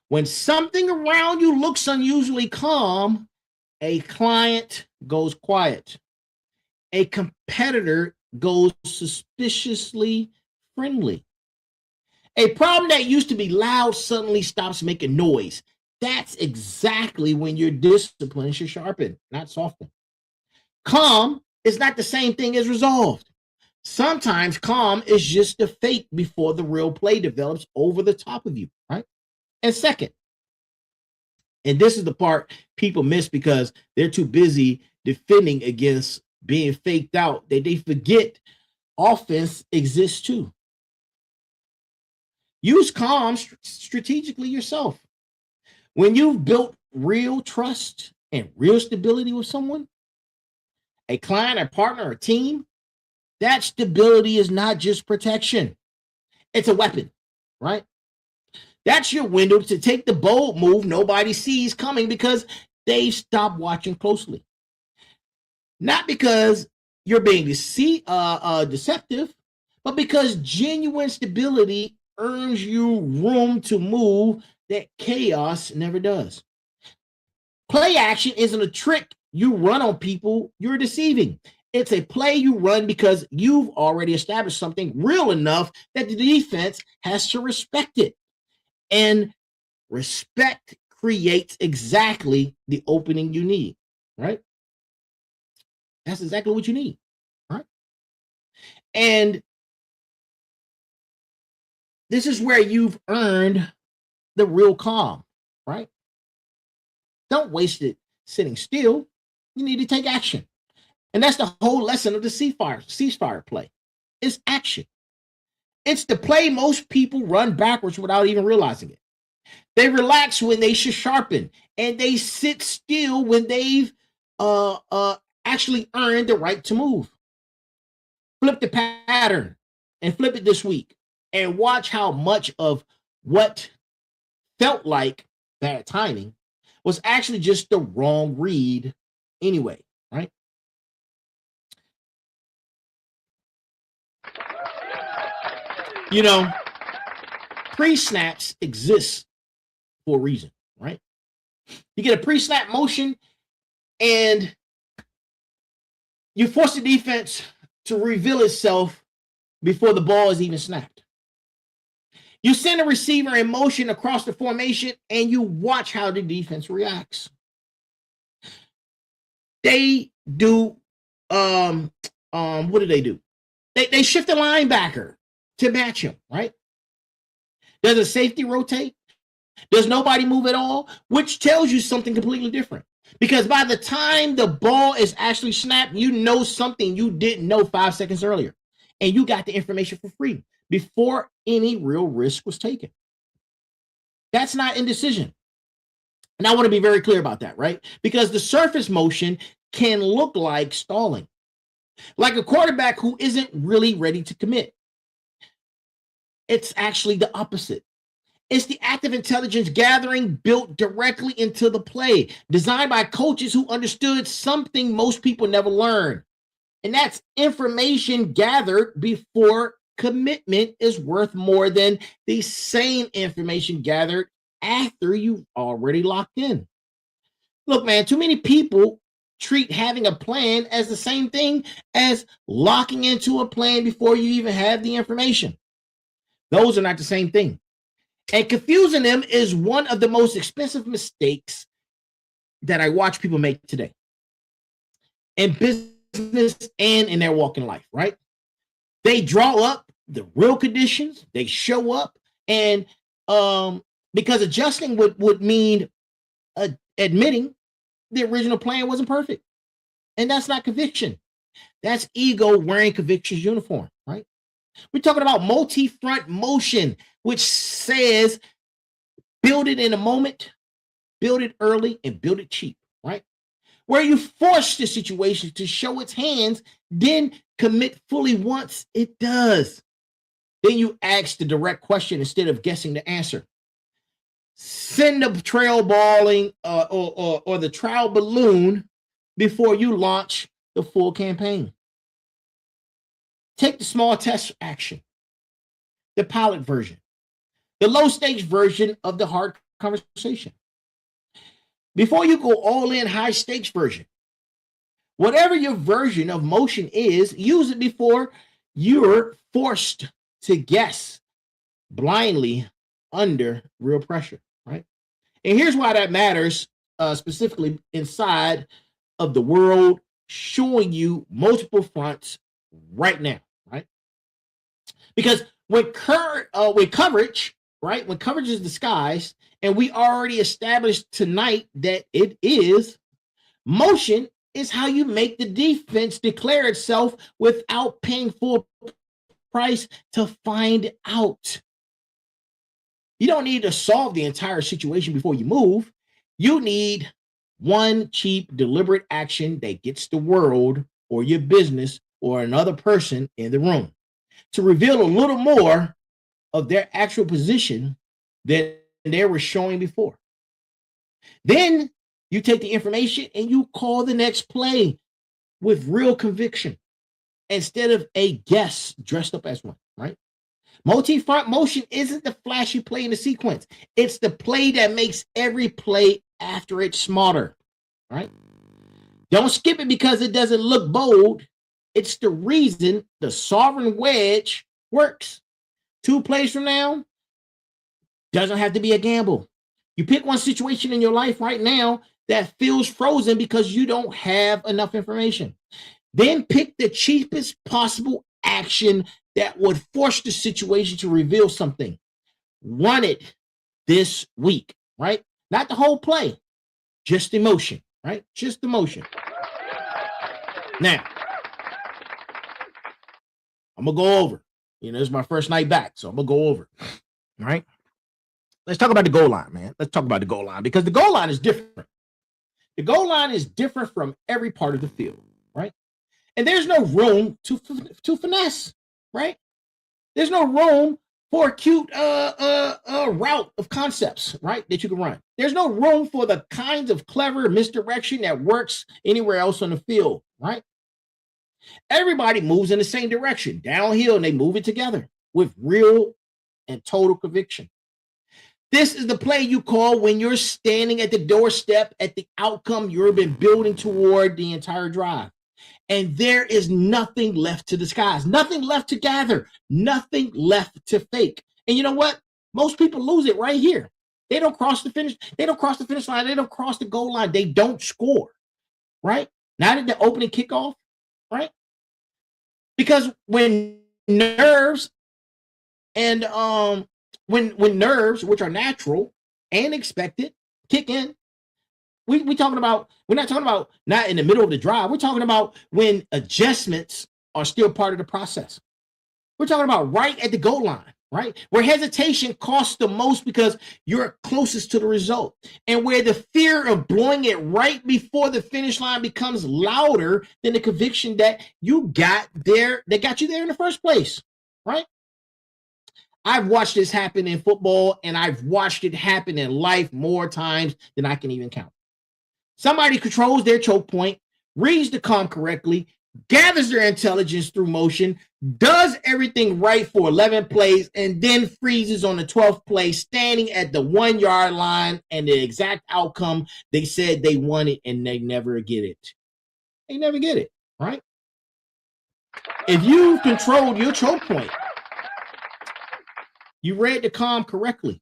When something around you looks unusually calm, a client goes quiet. A competitor goes suspiciously friendly. A problem that used to be loud suddenly stops making noise. That's exactly when your discipline should sharpen, not soften. Calm is not the same thing as resolved. Sometimes calm is just the fake before the real play develops over the top of you, right? And second, and this is the part people miss because they're too busy defending against being faked out, that they forget offense exists too. Use calm strategically yourself. When you've built real trust and real stability with someone, a client, a partner, a team, that stability is not just protection. It's a weapon, right? That's your window to take the bold move nobody sees coming because they stop watching closely. Not because you're being deceptive, but because genuine stability earns you room to move that chaos never does. Play action isn't a trick you run on people you're deceiving. It's a play you run because you've already established something real enough that the defense has to respect it. And respect creates exactly the opening you need, right? That's exactly what you need, right? And this is where you've earned the real calm, right? Don't waste it sitting still. You need to take action. And that's the whole lesson of the ceasefire play. It's action. It's the play most people run backwards without even realizing it. They relax when they should sharpen, and they sit still when they've actually earned the right to move. Flip the pattern and flip it this week and watch how much of what felt like bad timing was actually just the wrong read anyway, right? You know, pre-snaps exist for a reason, right? You get a pre-snap motion and you force the defense to reveal itself before the ball is even snapped. You send a receiver in motion across the formation and you watch how the defense reacts. They do, what do they do? They shift the linebacker to match him, right? Does a safety rotate? Does nobody move at all? Which tells you something completely different. Because by the time the ball is actually snapped, you know something you didn't know 5 seconds earlier. And you got the information for free before any real risk was taken. That's not indecision. And I want to be very clear about that, right? Because the surface motion can look like stalling, like a quarterback who isn't really ready to commit. It's actually the opposite. It's the active intelligence gathering built directly into the play, designed by coaches who understood something most people never learn. And that's information gathered before commitment is worth more than the same information gathered after you've already locked in. Look, man, too many people treat having a plan as the same thing as locking into a plan before you even have the information. Those are not the same thing. And confusing them is one of the most expensive mistakes that I watch people make today in business and in their walk in life, right? They draw up the real conditions, they show up, and because adjusting would mean admitting the original plan wasn't perfect. And that's not conviction. That's ego wearing conviction's uniform, right? We're talking about multi-front motion, which says build it in a moment, build it early, and build it cheap, right? where you force the situation to show its hands, then commit fully once it does. Then you ask the direct question instead of guessing the answer. Send the trail balling or the trial balloon before you launch the full campaign. Take the small test action, the pilot version, the low stakes version of the hard conversation. Before you go all in high stakes version, whatever your version of motion is, use it before you're forced to guess blindly under real pressure, right? And here's why that matters, specifically inside of the world showing you multiple fronts right now, right? Because when coverage, right, when coverage is disguised, and we already established tonight that it is, motion is how you make the defense declare itself without paying full price to find out. You don't need to solve the entire situation before you move. You need one cheap, deliberate action that gets the world or your business or another person in the room to reveal a little more of their actual position than they were showing before. Then you take the information and you call the next play with real conviction instead of a guess dressed up as one, right? Multi-front motion isn't the flashy play in the sequence. It's the play that makes every play after it smarter, right? Don't skip it because it doesn't look bold. It's the reason the sovereign wedge works. 2 plays from now doesn't have to be a gamble. You pick one situation in your life right now that feels frozen because you don't have enough information. Then pick the cheapest possible action that would force the situation to reveal something. Run it this week, right? Not the whole play, just emotion, right? Just emotion. Now, I'm going to go over. This is my first night back, so I'm going to go over. All right? Let's talk about the goal line, man. Let's talk about the goal line because the goal line is different. The goal line is different from every part of the field, right? And there's no room to finesse, right? There's no room for a cute route of concepts, right, that you can run. There's no room for the kinds of clever misdirection that works anywhere else on the field, right? Everybody moves in the same direction, downhill, and they move it together with real and total conviction. This is the play you call when you're standing at the doorstep at the outcome you've been building toward the entire drive. And there is nothing left to disguise, nothing left to gather, nothing left to fake. And you know what? Most people lose it right here. They don't cross the finish. They don't cross the finish line. They don't cross the goal line. They don't score, right? Not at the opening kickoff, right? Because when nerves and when nerves, which are natural and expected, kick in, we're not talking about not in the middle of the drive. We're talking about when adjustments are still part of the process. We're talking about right at the goal line, right? Where hesitation costs the most because you're closest to the result. And where the fear of blowing it right before the finish line becomes louder than the conviction that you got there, that got you there in the first place, right? I've watched this happen in football, and I've watched it happen in life more times than I can even count. Somebody controls their choke point, reads the comm correctly, gathers their intelligence through motion, does everything right for 11 plays, and then freezes on the 12th play, standing at the 1 yard line and the exact outcome they said they wanted, and they never get it. They never get it, right? If you controlled your choke point, you read the comm correctly,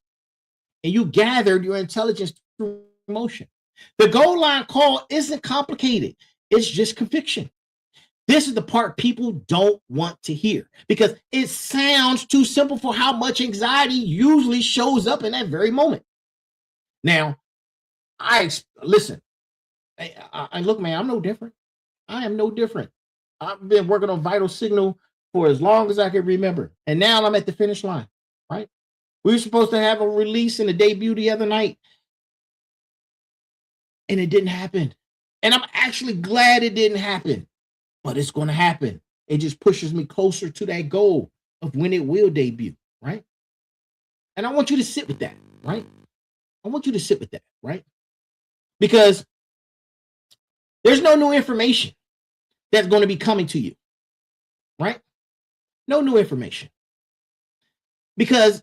and you gathered your intelligence through motion. The goal line call isn't complicated. It's just conviction. This is the part people don't want to hear because it sounds too simple for how much anxiety usually shows up in that very moment. Now, listen. I look, man, I'm no different. I am no different. I've been working on Vital Signal for as long as I can remember. And now I'm at the finish line, right? We were supposed to have a release and a debut the other night. And it didn't happen. And I'm actually glad it didn't happen, but it's going to happen. It just pushes me closer to that goal of when it will debut, right? And I want you to sit with that, right? I want you to sit with that, right? Because there's no new information that's going to be coming to you, right? No new information. Because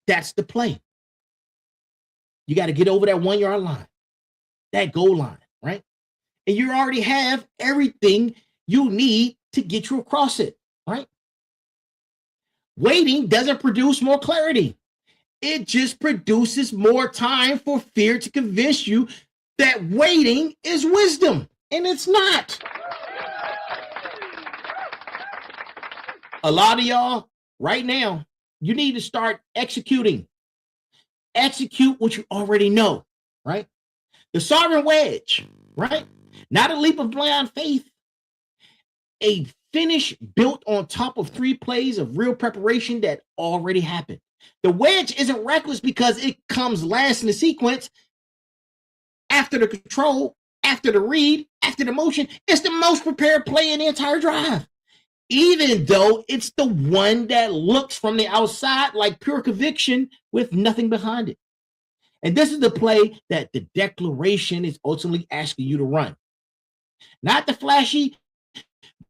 that's the play. You got to get over that 1 yard line, that goal line, right? And you already have everything you need to get you across it, right? Waiting doesn't produce more clarity. It just produces more time for fear to convince you that waiting is wisdom, and it's not. A lot of y'all right now, you need to start executing. Execute what you already know, right? The sovereign wedge, right? Not a leap of blind faith. A finish built on top of 3 plays of real preparation that already happened. The wedge isn't reckless because it comes last in the sequence after the control, after the read, after the motion. It's the most prepared play in the entire drive, even though it's the one that looks from the outside like pure conviction with nothing behind it. And this is the play that the declaration is ultimately asking you to run. Not the flashy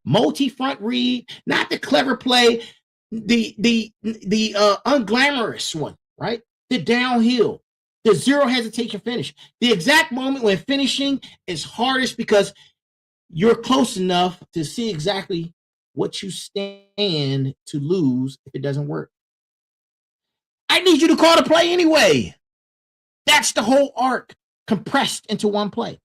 multi-front read, not the clever play, the unglamorous one, right? The downhill, the zero hesitation finish. The exact moment when finishing is hardest because you're close enough to see exactly what you stand to lose if it doesn't work. I need you to call the play anyway. That's the whole arc compressed into one play.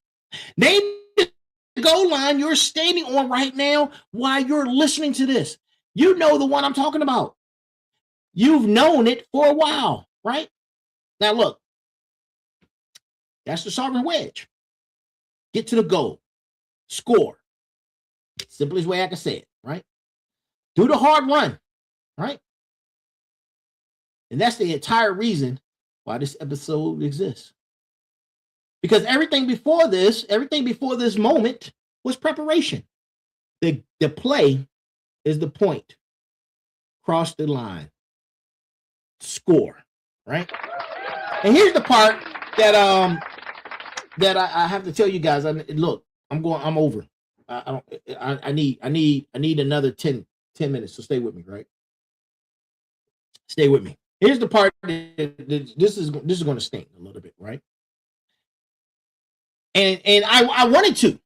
Name the goal line you're standing on right now while you're listening to this. You know the one I'm talking about. You've known it for a while, right? Now look, that's the sovereign wedge. Get to the goal. Score. Simplest way I can say it, right? Do the hard run, right? And that's the entire reason why this episode exists. Because everything before this moment was preparation. The play is the point. Cross the line. Score, right? And here's the part that I have to tell you guys. Look, I'm over. I need another 10 minutes, so stay with me, right? Stay with me. Here's the part that this is going to sting a little bit, right? And I wanted to,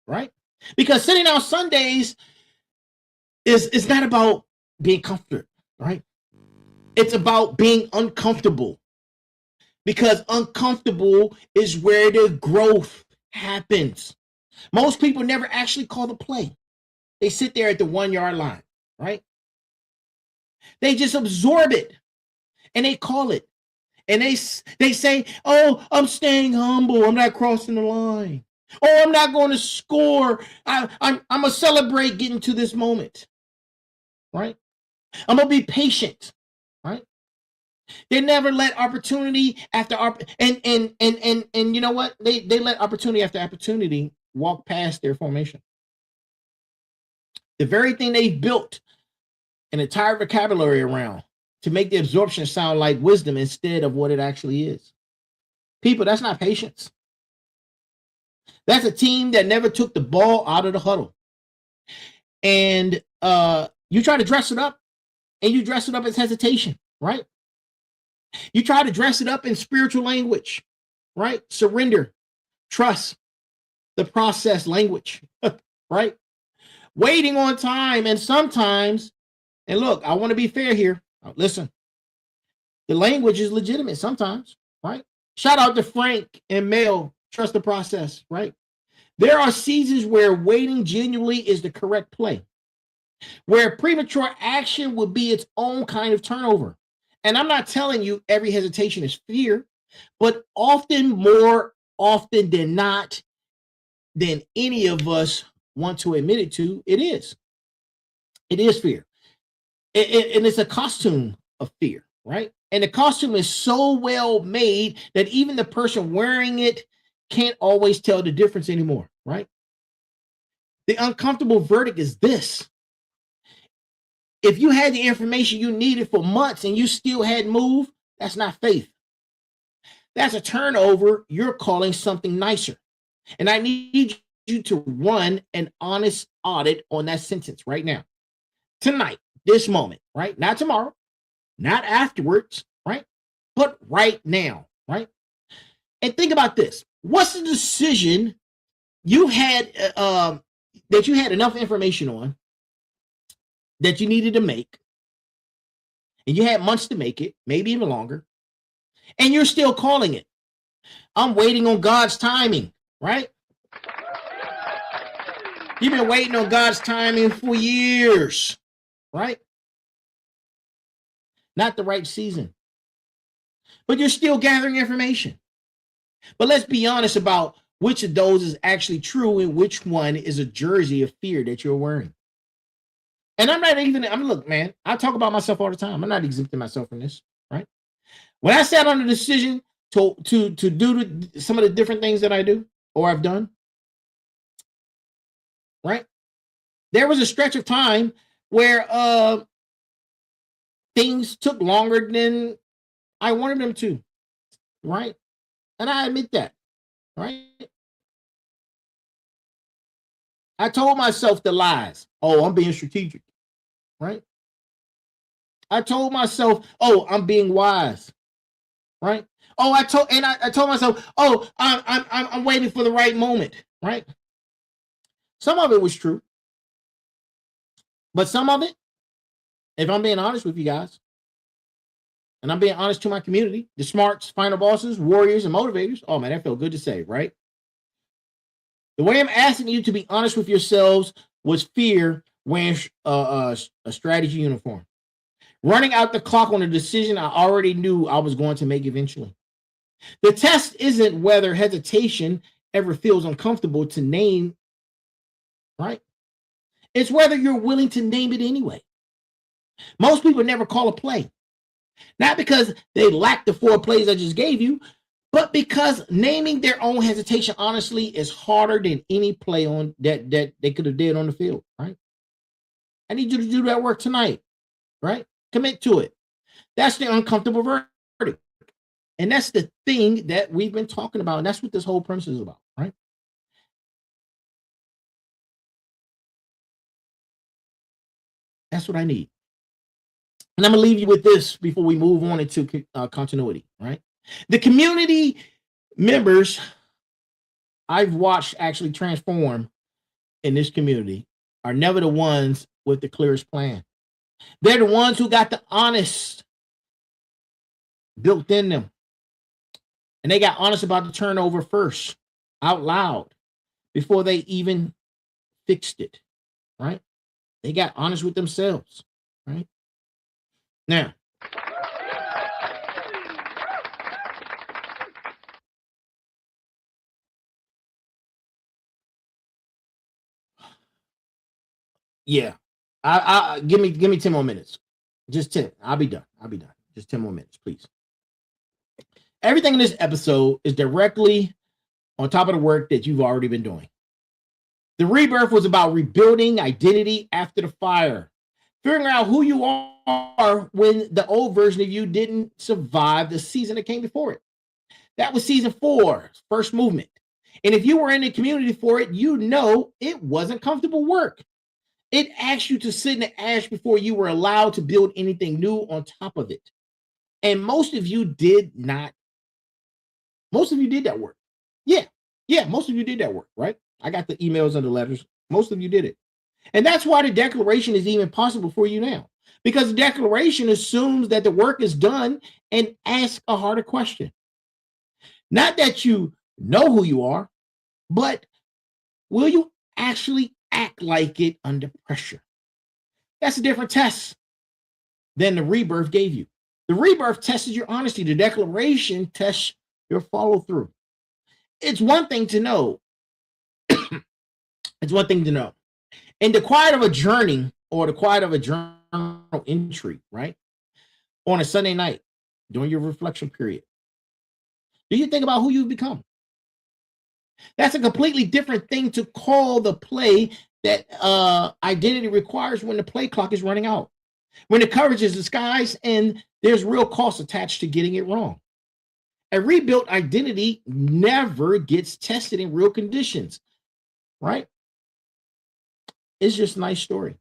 right? Because sitting down Sundays is not about being comfortable, right? It's about being uncomfortable. Because uncomfortable is where the growth happens. Most people never actually call the play. They sit there at the 1 yard line, right? They just absorb it and they call it. And they say, oh, I'm staying humble. I'm not crossing the line. Oh, I'm not going to score. I'm going to celebrate getting to this moment, right? I'm going to be patient, right? They never let opportunity after and you know what? They let opportunity after opportunity walk past their formation. The very thing they've built an entire vocabulary around to make the absorption sound like wisdom instead of what it actually is. People, that's not patience. That's a team that never took the ball out of the huddle. And you try to dress it up, and you dress it up as hesitation, right? You try to dress it up in spiritual language, right? Surrender, trust, the process language, right? Waiting on time, and sometimes, and look, I want to be fair here. Listen, the language is legitimate sometimes, right? Shout out to Frank and Mel, trust the process, right? There are seasons where waiting genuinely is the correct play, where premature action would be its own kind of turnover. And I'm not telling you every hesitation is fear, but often, more often than not, than any of us want to admit it to, it is. It is fear. And it's a costume of fear, right? And the costume is so well made that even the person wearing it can't always tell the difference anymore, right? The uncomfortable verdict is this. If you had the information you needed for months and you still hadn't moved, that's not faith. That's a turnover you're calling something nicer. And I need you to run an honest audit on that sentence right now. Tonight, this moment, right? Not tomorrow, not afterwards, right? But right now, right? And think about this. What's the decision you had that you had enough information on that you needed to make, and you had months to make it, maybe even longer, and you're still calling it? I'm waiting on God's timing, right? You've been waiting on God's timing for years, right? Not the right season. But you're still gathering information. But let's be honest about which of those is actually true and which one is a jersey of fear that you're wearing. And look, man, I talk about myself all the time. I'm not exempting myself from this, right? When I sat on the decision to do some of the different things that I do or I've done, right? There was a stretch of time where things took longer than I wanted them to, right? And I admit that, right? I told myself the lies. Oh, I'm being strategic, right? I told myself, oh, I'm being wise, right? Oh, I told myself, oh, I'm waiting for the right moment, right? Some of it was true, but some of it, if I'm being honest with you guys, and I'm being honest to my community, the smarts, final bosses, warriors, and motivators. Oh man, that felt good to say, right? The way I'm asking you to be honest with yourselves was fear wearing a strategy uniform, running out the clock on a decision I already knew I was going to make eventually. The test isn't whether hesitation ever feels uncomfortable to name, right? It's whether you're willing to name it anyway. Most people never call a play, not because they lack the 4 plays I just gave you, but because naming their own hesitation honestly is harder than any play on that they could have did on the field, right? I need you to do that work tonight, right? Commit to it. That's the uncomfortable verdict. And that's the thing that we've been talking about. And that's what this whole premise is about, right? That's what I need. And I'm going to leave you with this before we move on into continuity, right? The community members I've watched actually transform in this community are never the ones with the clearest plan. They're the ones who got the honest built in them. And they got honest about the turnover first, out loud, before they even fixed it, right? They got honest with themselves, right? Now, yeah, I give me 10 more minutes. Just 10. I'll be done. Just 10 more minutes, please. Everything in this episode is directly on top of the work that you've already been doing. The rebirth was about rebuilding identity after the fire, figuring out who you are when the old version of you didn't survive the season that came before it. That was season 4, first movement. And if you were in the community for it, you know it wasn't comfortable work. It asked you to sit in the ash before you were allowed to build anything new on top of it. And most of you did not. Most of you did that work. Yeah, most of you did that work, right? I got the emails and the letters. Most of you did it. And that's why the declaration is even possible for you now. Because the declaration assumes that the work is done and asks a harder question. Not that you know who you are, but will you actually act like it under pressure? That's a different test than the rebirth gave you. The rebirth tests your honesty. The declaration tests your follow through. It's one thing to know. It's one thing to know. In the quiet of a journey or the quiet of a journal entry, right? On a Sunday night during your reflection period, do you think about who you've become? That's a completely different thing to call the play that identity requires when the play clock is running out, when the coverage is disguised and there's real cost attached to getting it wrong. A rebuilt identity never gets tested in real conditions, right? It's just a nice story.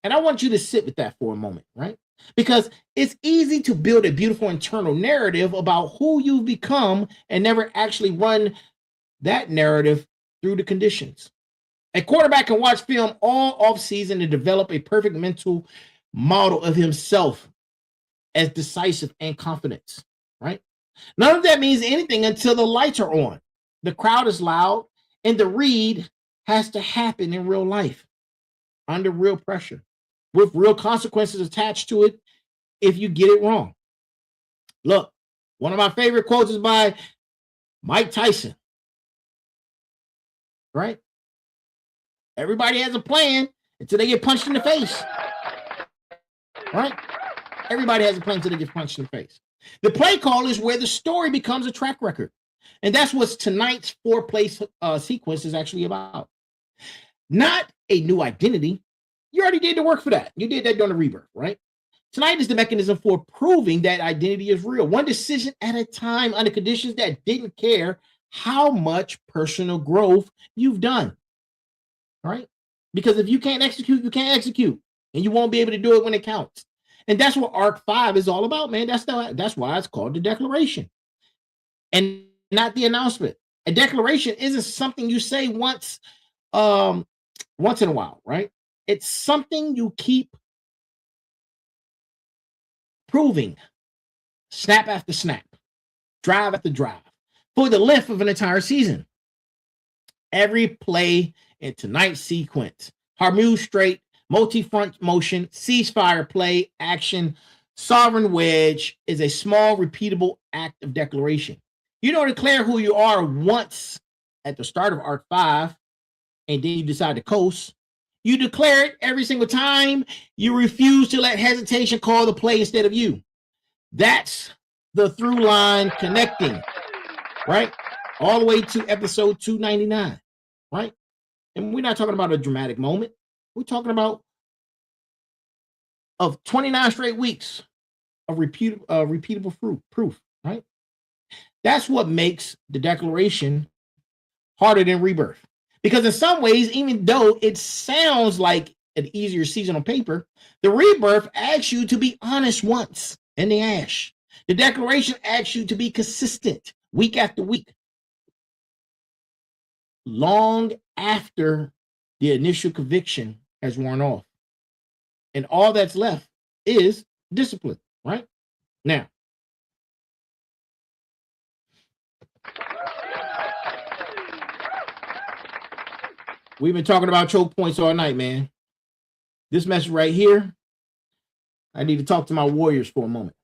And I want you to sit with that for a moment, right? Because it's easy to build a beautiful internal narrative about who you've become and never actually run that narrative through the conditions. A quarterback can watch film all offseason to develop a perfect mental model of himself as decisive and confident, right? None of that means anything until the lights are on, the crowd is loud, and the read has to happen in real life, under real pressure, with real consequences attached to it if you get it wrong. Look, one of my favorite quotes is by Mike Tyson, right? Everybody has a plan until they get punched in the face, right? Everybody has a plan until they get punched in the face. The play call is where the story becomes a track record. And that's what tonight's 4-play sequence is actually about. Not a new identity. You already did the work for that. You did that during the rebirth, right? Tonight is the mechanism for proving that identity is real. One decision at a time under conditions that didn't care how much personal growth you've done, right? Because if you can't execute, you can't execute. And you won't be able to do it when it counts. And that's what Arc 5 is all about, man. That's why it's called the declaration and not the announcement. A declaration isn't something you say once in a while, right? It's something you keep proving snap after snap, drive after drive, for the length of an entire season. Every play in tonight's sequence, HORMUZ straight, multi-front motion, ceasefire play, action, sovereign wedge, is a small, repeatable act of declaration. You don't declare who you are once at the start of Arc 5, and then you decide to coast. You declare it every single time you refuse to let hesitation call the play instead of you. That's the through line connecting, right? All the way to episode 299, right? And we're not talking about a dramatic moment. We're talking about of 29 straight weeks of repeatable proof, right? That's what makes the declaration harder than rebirth. Because in some ways, even though it sounds like an easier season on paper, the rebirth asks you to be honest once in the ash. The declaration asks you to be consistent week after week, long after the initial conviction has worn off. And all that's left is discipline, right? Now, we've been talking about choke points all night, man. This message right here, I need to talk to my warriors for a moment.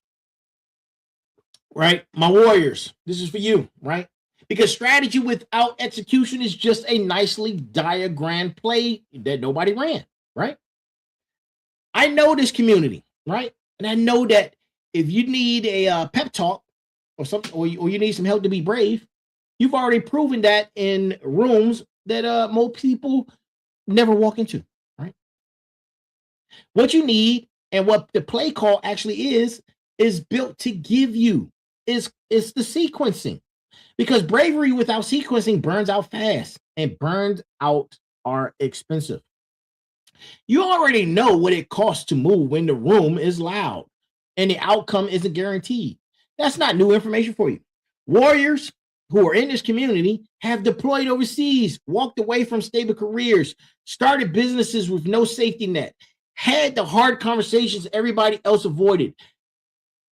Right? My warriors, this is for you, right? Because strategy without execution is just a nicely diagrammed play that nobody ran, right? I know this community, right? And I know that if you need a pep talk or something, or you need some help to be brave, you've already proven that in rooms that most people never walk into, right? What you need and what the play call actually is built to give you is the sequencing. Because bravery without sequencing burns out fast, and burns out are expensive. You already know what it costs to move when the room is loud and the outcome isn't guaranteed. That's not new information for you. Warriors who are in this community have deployed overseas, walked away from stable careers, started businesses with no safety net, had the hard conversations everybody else avoided.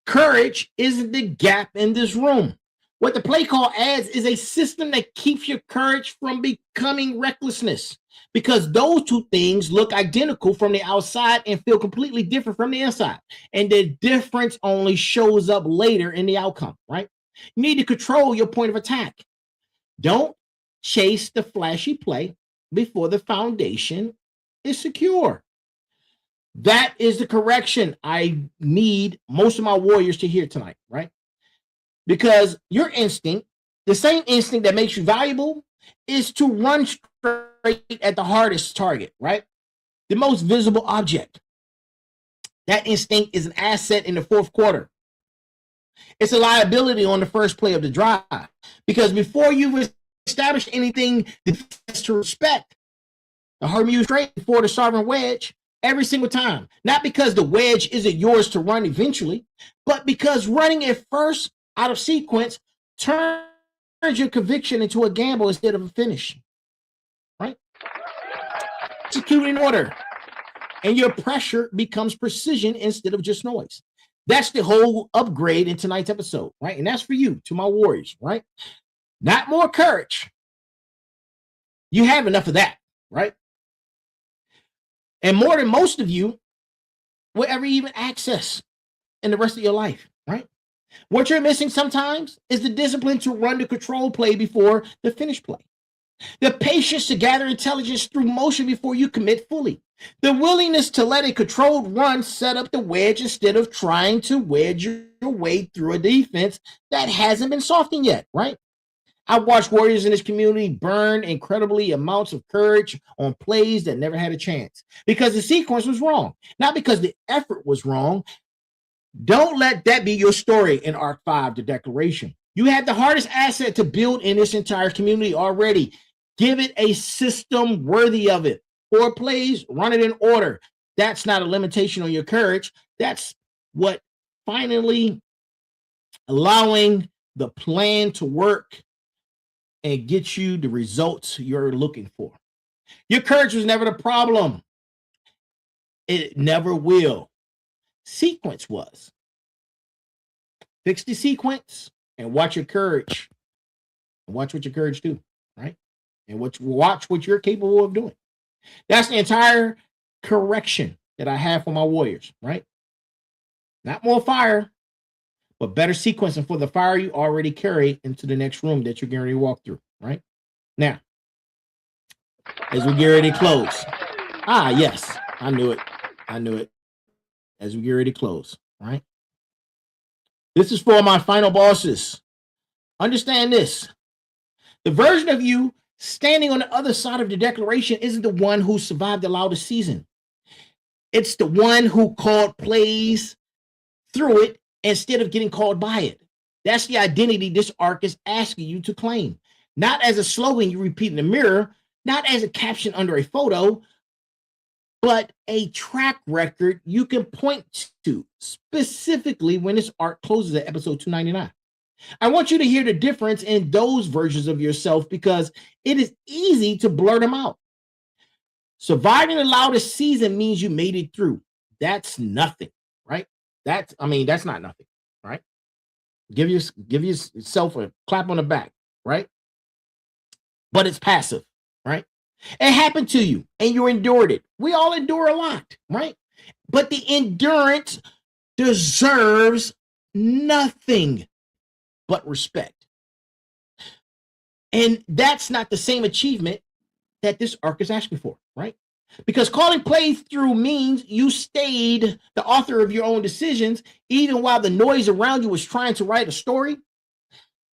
Courage isn't the gap in this room. What the play call adds is a system that keeps your courage from becoming recklessness, because those two things look identical from the outside and feel completely different from the inside. And the difference only shows up later in the outcome, right? You need to control your point of attack. Don't chase the flashy play before the foundation is secure. That is the correction I need most of my warriors to hear tonight, right? Because your instinct, the same instinct that makes you valuable, is to run straight at the hardest target, right? The most visible object. That instinct is an asset in the fourth quarter. It's a liability on the first play of the drive, because before you've established anything to respect, the HORMUZ straight for the sovereign wedge every single time. Not because the wedge isn't yours to run eventually, but because running it first out of sequence turns your conviction into a gamble instead of a finish, right? Execute in order, and your pressure becomes precision instead of just noise. That's the whole upgrade in tonight's episode, right? And that's for you, to my warriors, right? Not more courage. You have enough of that, right? And more than most of you will ever even access in the rest of your life, right? What you're missing sometimes is the discipline to run the control play before the finish play. The patience to gather intelligence through motion before you commit fully. The willingness to let a controlled run set up the wedge instead of trying to wedge your way through a defense that hasn't been softened yet, right? I've watched warriors in this community burn incredibly amounts of courage on plays that never had a chance because the sequence was wrong, not because the effort was wrong. Don't let that be your story in Arc 5, the Declaration. You have the hardest asset to build in this entire community already. Give it a system worthy of it. 4 plays, run it in order. That's not a limitation on your courage. That's what finally allowing the plan to work and get you the results you're looking for. Your courage was never the problem. It never will. Sequence was. Fix the sequence and watch your courage. And watch what your courage do, right? And watch what you're capable of doing. That's the entire correction that I have for my warriors, right? Not more fire, but better sequencing for the fire you already carry into the next room that you're getting ready to walk through, right? Now, as we get ready to close. Yes, I knew it. As we get ready to close, right? This is for my final bosses. Understand this. The version of you standing on the other side of the Declaration isn't the one who survived the loudest season. It's the one who called plays through it instead of getting called by it. That's the identity this arc is asking you to claim. Not as a slogan you repeat in the mirror, not as a caption under a photo, but a track record you can point to, specifically when this arc closes at episode 299. I want you to hear the difference in those versions of yourself because it is easy to blur them out. Surviving the loudest season means you made it through. That's nothing, right? That's not nothing, right? Give yourself a clap on the back, right? But it's passive, right? It happened to you and you endured it. We all endure a lot, right? But the endurance deserves nothing but respect. And that's not the same achievement that this arc is asking for, right? Because calling plays through means you stayed the author of your own decisions, even while the noise around you was trying to write a story.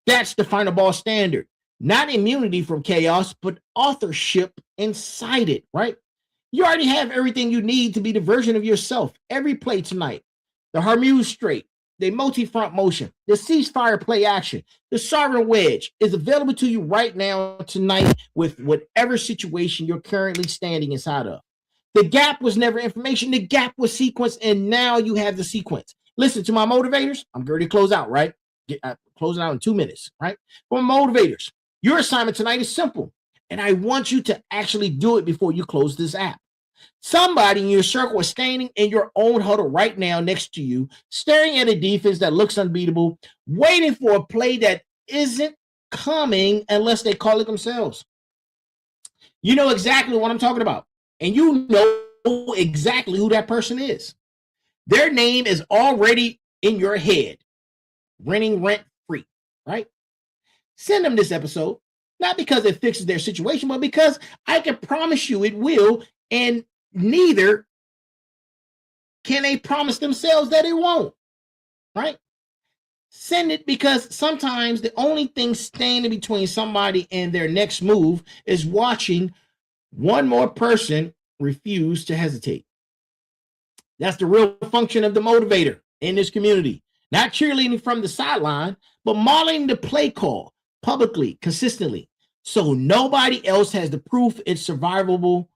That's the final boss standard. Not immunity from chaos, but authorship inside it, right? You already have everything you need to be the version of yourself. Every play tonight, the HORMUZ straight, the multi-front motion, the ceasefire play action, the sovereign wedge is available to you right now tonight with whatever situation you're currently standing inside of. The gap was never information. The gap was sequence, and now you have the sequence. Listen to my motivators. I'm going to close out, right? Closing out in 2 minutes, right? For motivators, your assignment tonight is simple, and I want you to actually do it before you close this app. Somebody in your circle is standing in your own huddle right now next to you, staring at a defense that looks unbeatable, waiting for a play that isn't coming unless they call it themselves. You know exactly what I'm talking about, and you know exactly who that person is. Their name is already in your head, renting rent free, right? Send them this episode, not because it fixes their situation, but because I can promise you it will, and neither can they promise themselves that it won't, right? Send it, because sometimes the only thing standing between somebody and their next move is watching one more person refuse to hesitate. That's the real function of the motivator in this community. Not cheerleading from the sideline, but modeling the play call publicly, consistently, so nobody else has the proof it's survivable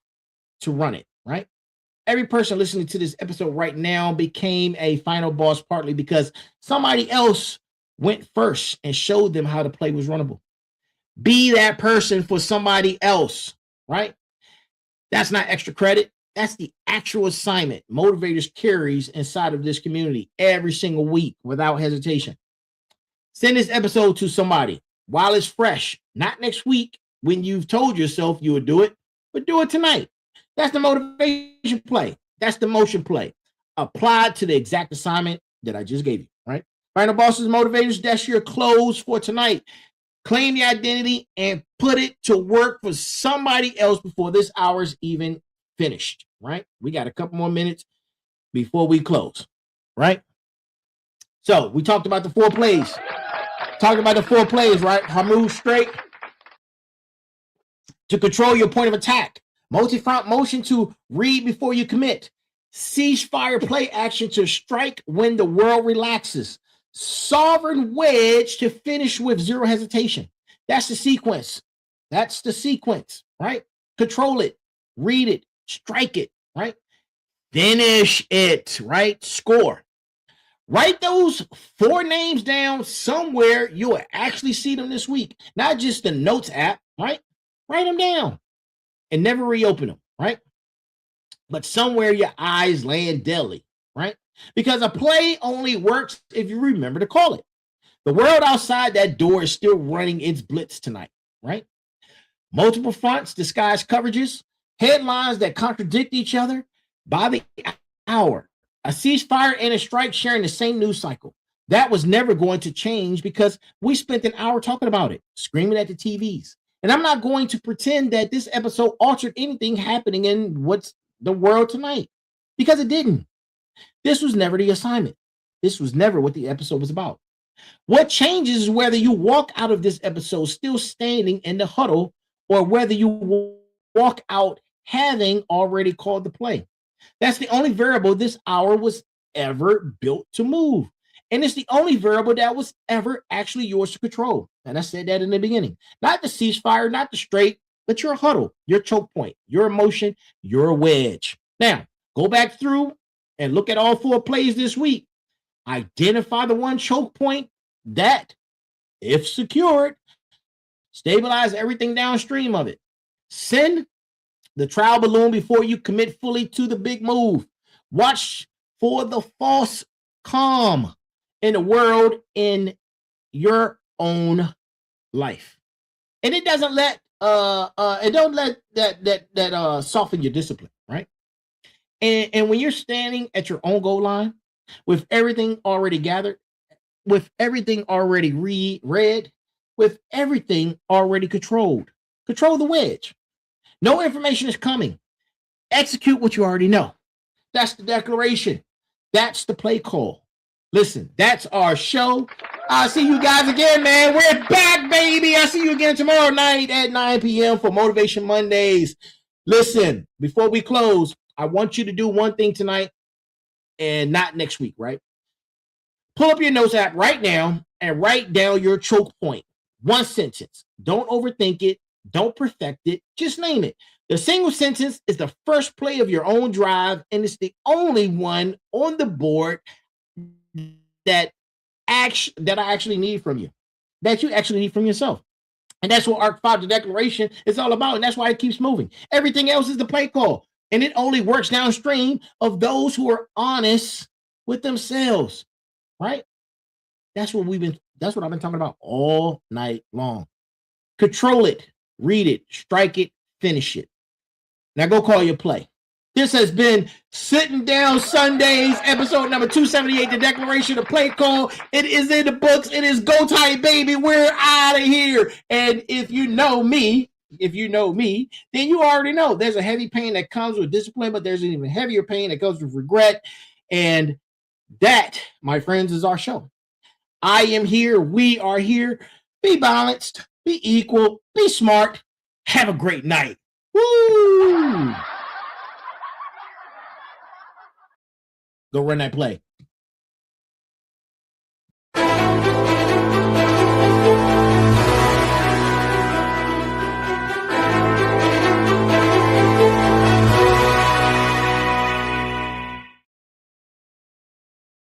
to run it, right? Every person listening to this episode right now became a final boss partly because somebody else went first and showed them how the play was runnable. Be that person for somebody else, right? That's not extra credit. That's the actual assignment motivators carries inside of this community every single week without hesitation. Send this episode to somebody while it's fresh, not next week when you've told yourself you would do it, but do it tonight. That's the motivation play. That's the motion play applied to the exact assignment that I just gave you, right? Final Bosses Motivators, that's your close for tonight. Claim the identity and put it to work for somebody else before this hour's even finished, right? We got a couple more minutes before we close, right? So we talked about the 4 plays. Right? HORMUZ straight to control your point of attack. Multi-front motion to read before you commit. Ceasefire play action to strike when the world relaxes. Sovereign wedge to finish with zero hesitation. That's the sequence. Right? Control it, read it, strike it, right? Finish it, right? Score. Write those 4 names down somewhere. You'll actually see them this week. Not just the notes app, right? Write them down and never reopen them, right? But somewhere your eyes land daily, right? Because a play only works if you remember to call it. The world outside that door is still running its blitz tonight, right? Multiple fronts, disguised coverages, headlines that contradict each other by the hour. A ceasefire and a strike sharing the same news cycle. That was never going to change because we spent an hour talking about it, screaming at the TVs. And I'm not going to pretend that this episode altered anything happening in what's the world tonight, because it didn't. This was never the assignment. This was never what the episode was about. What changes is whether you walk out of this episode still standing in the huddle or whether you walk out having already called the play. That's the only variable this hour was ever built to move. And it's the only variable that was ever actually yours to control. And I said that in the beginning. Not the ceasefire, not the straight, but your huddle, your choke point, your emotion, your wedge. Now, go back through and look at all 4 plays this week. Identify the one choke point that, if secured, stabilize everything downstream of it. Send the trial balloon before you commit fully to the big move. Watch for the false calm in the world in your own life. And it doesn't let that soften your discipline, right? And when you're standing at your own goal line with everything already gathered, with everything already read, with everything already controlled, control the wedge. No information is coming. Execute what you already know. That's the declaration. That's the play call. Listen, that's our show. I'll see you guys again, man. We're back, baby. I'll see you again tomorrow night at 9 p.m. for Motivation Mondays. Listen, before we close, I want you to do one thing tonight and not next week, right? Pull up your notes app right now and write down your choke point. One sentence. Don't overthink it. Don't perfect it. Just name it. The single sentence is the first play of your own drive, and it's the only one on the board that I actually need from you, that you actually need from yourself. And that's what Arc 5, the declaration, is all about, and that's why it keeps moving. Everything else is the play call, and it only works downstream of those who are honest with themselves, right? That's what I've been talking about all night long. Control it, read it, strike it, finish it. Now go call your play. This has been Sitting Down Sundays, episode number 278, the declaration of play call. It is in the books. It is go tight, baby. We're out of here. And if you know me, then you already know there's a heavy pain that comes with discipline, but there's an even heavier pain that comes with regret. And that, my friends, is our show. I am here. We are here. Be balanced. Be equal. Be smart. Have a great night. Woo! Go run that play.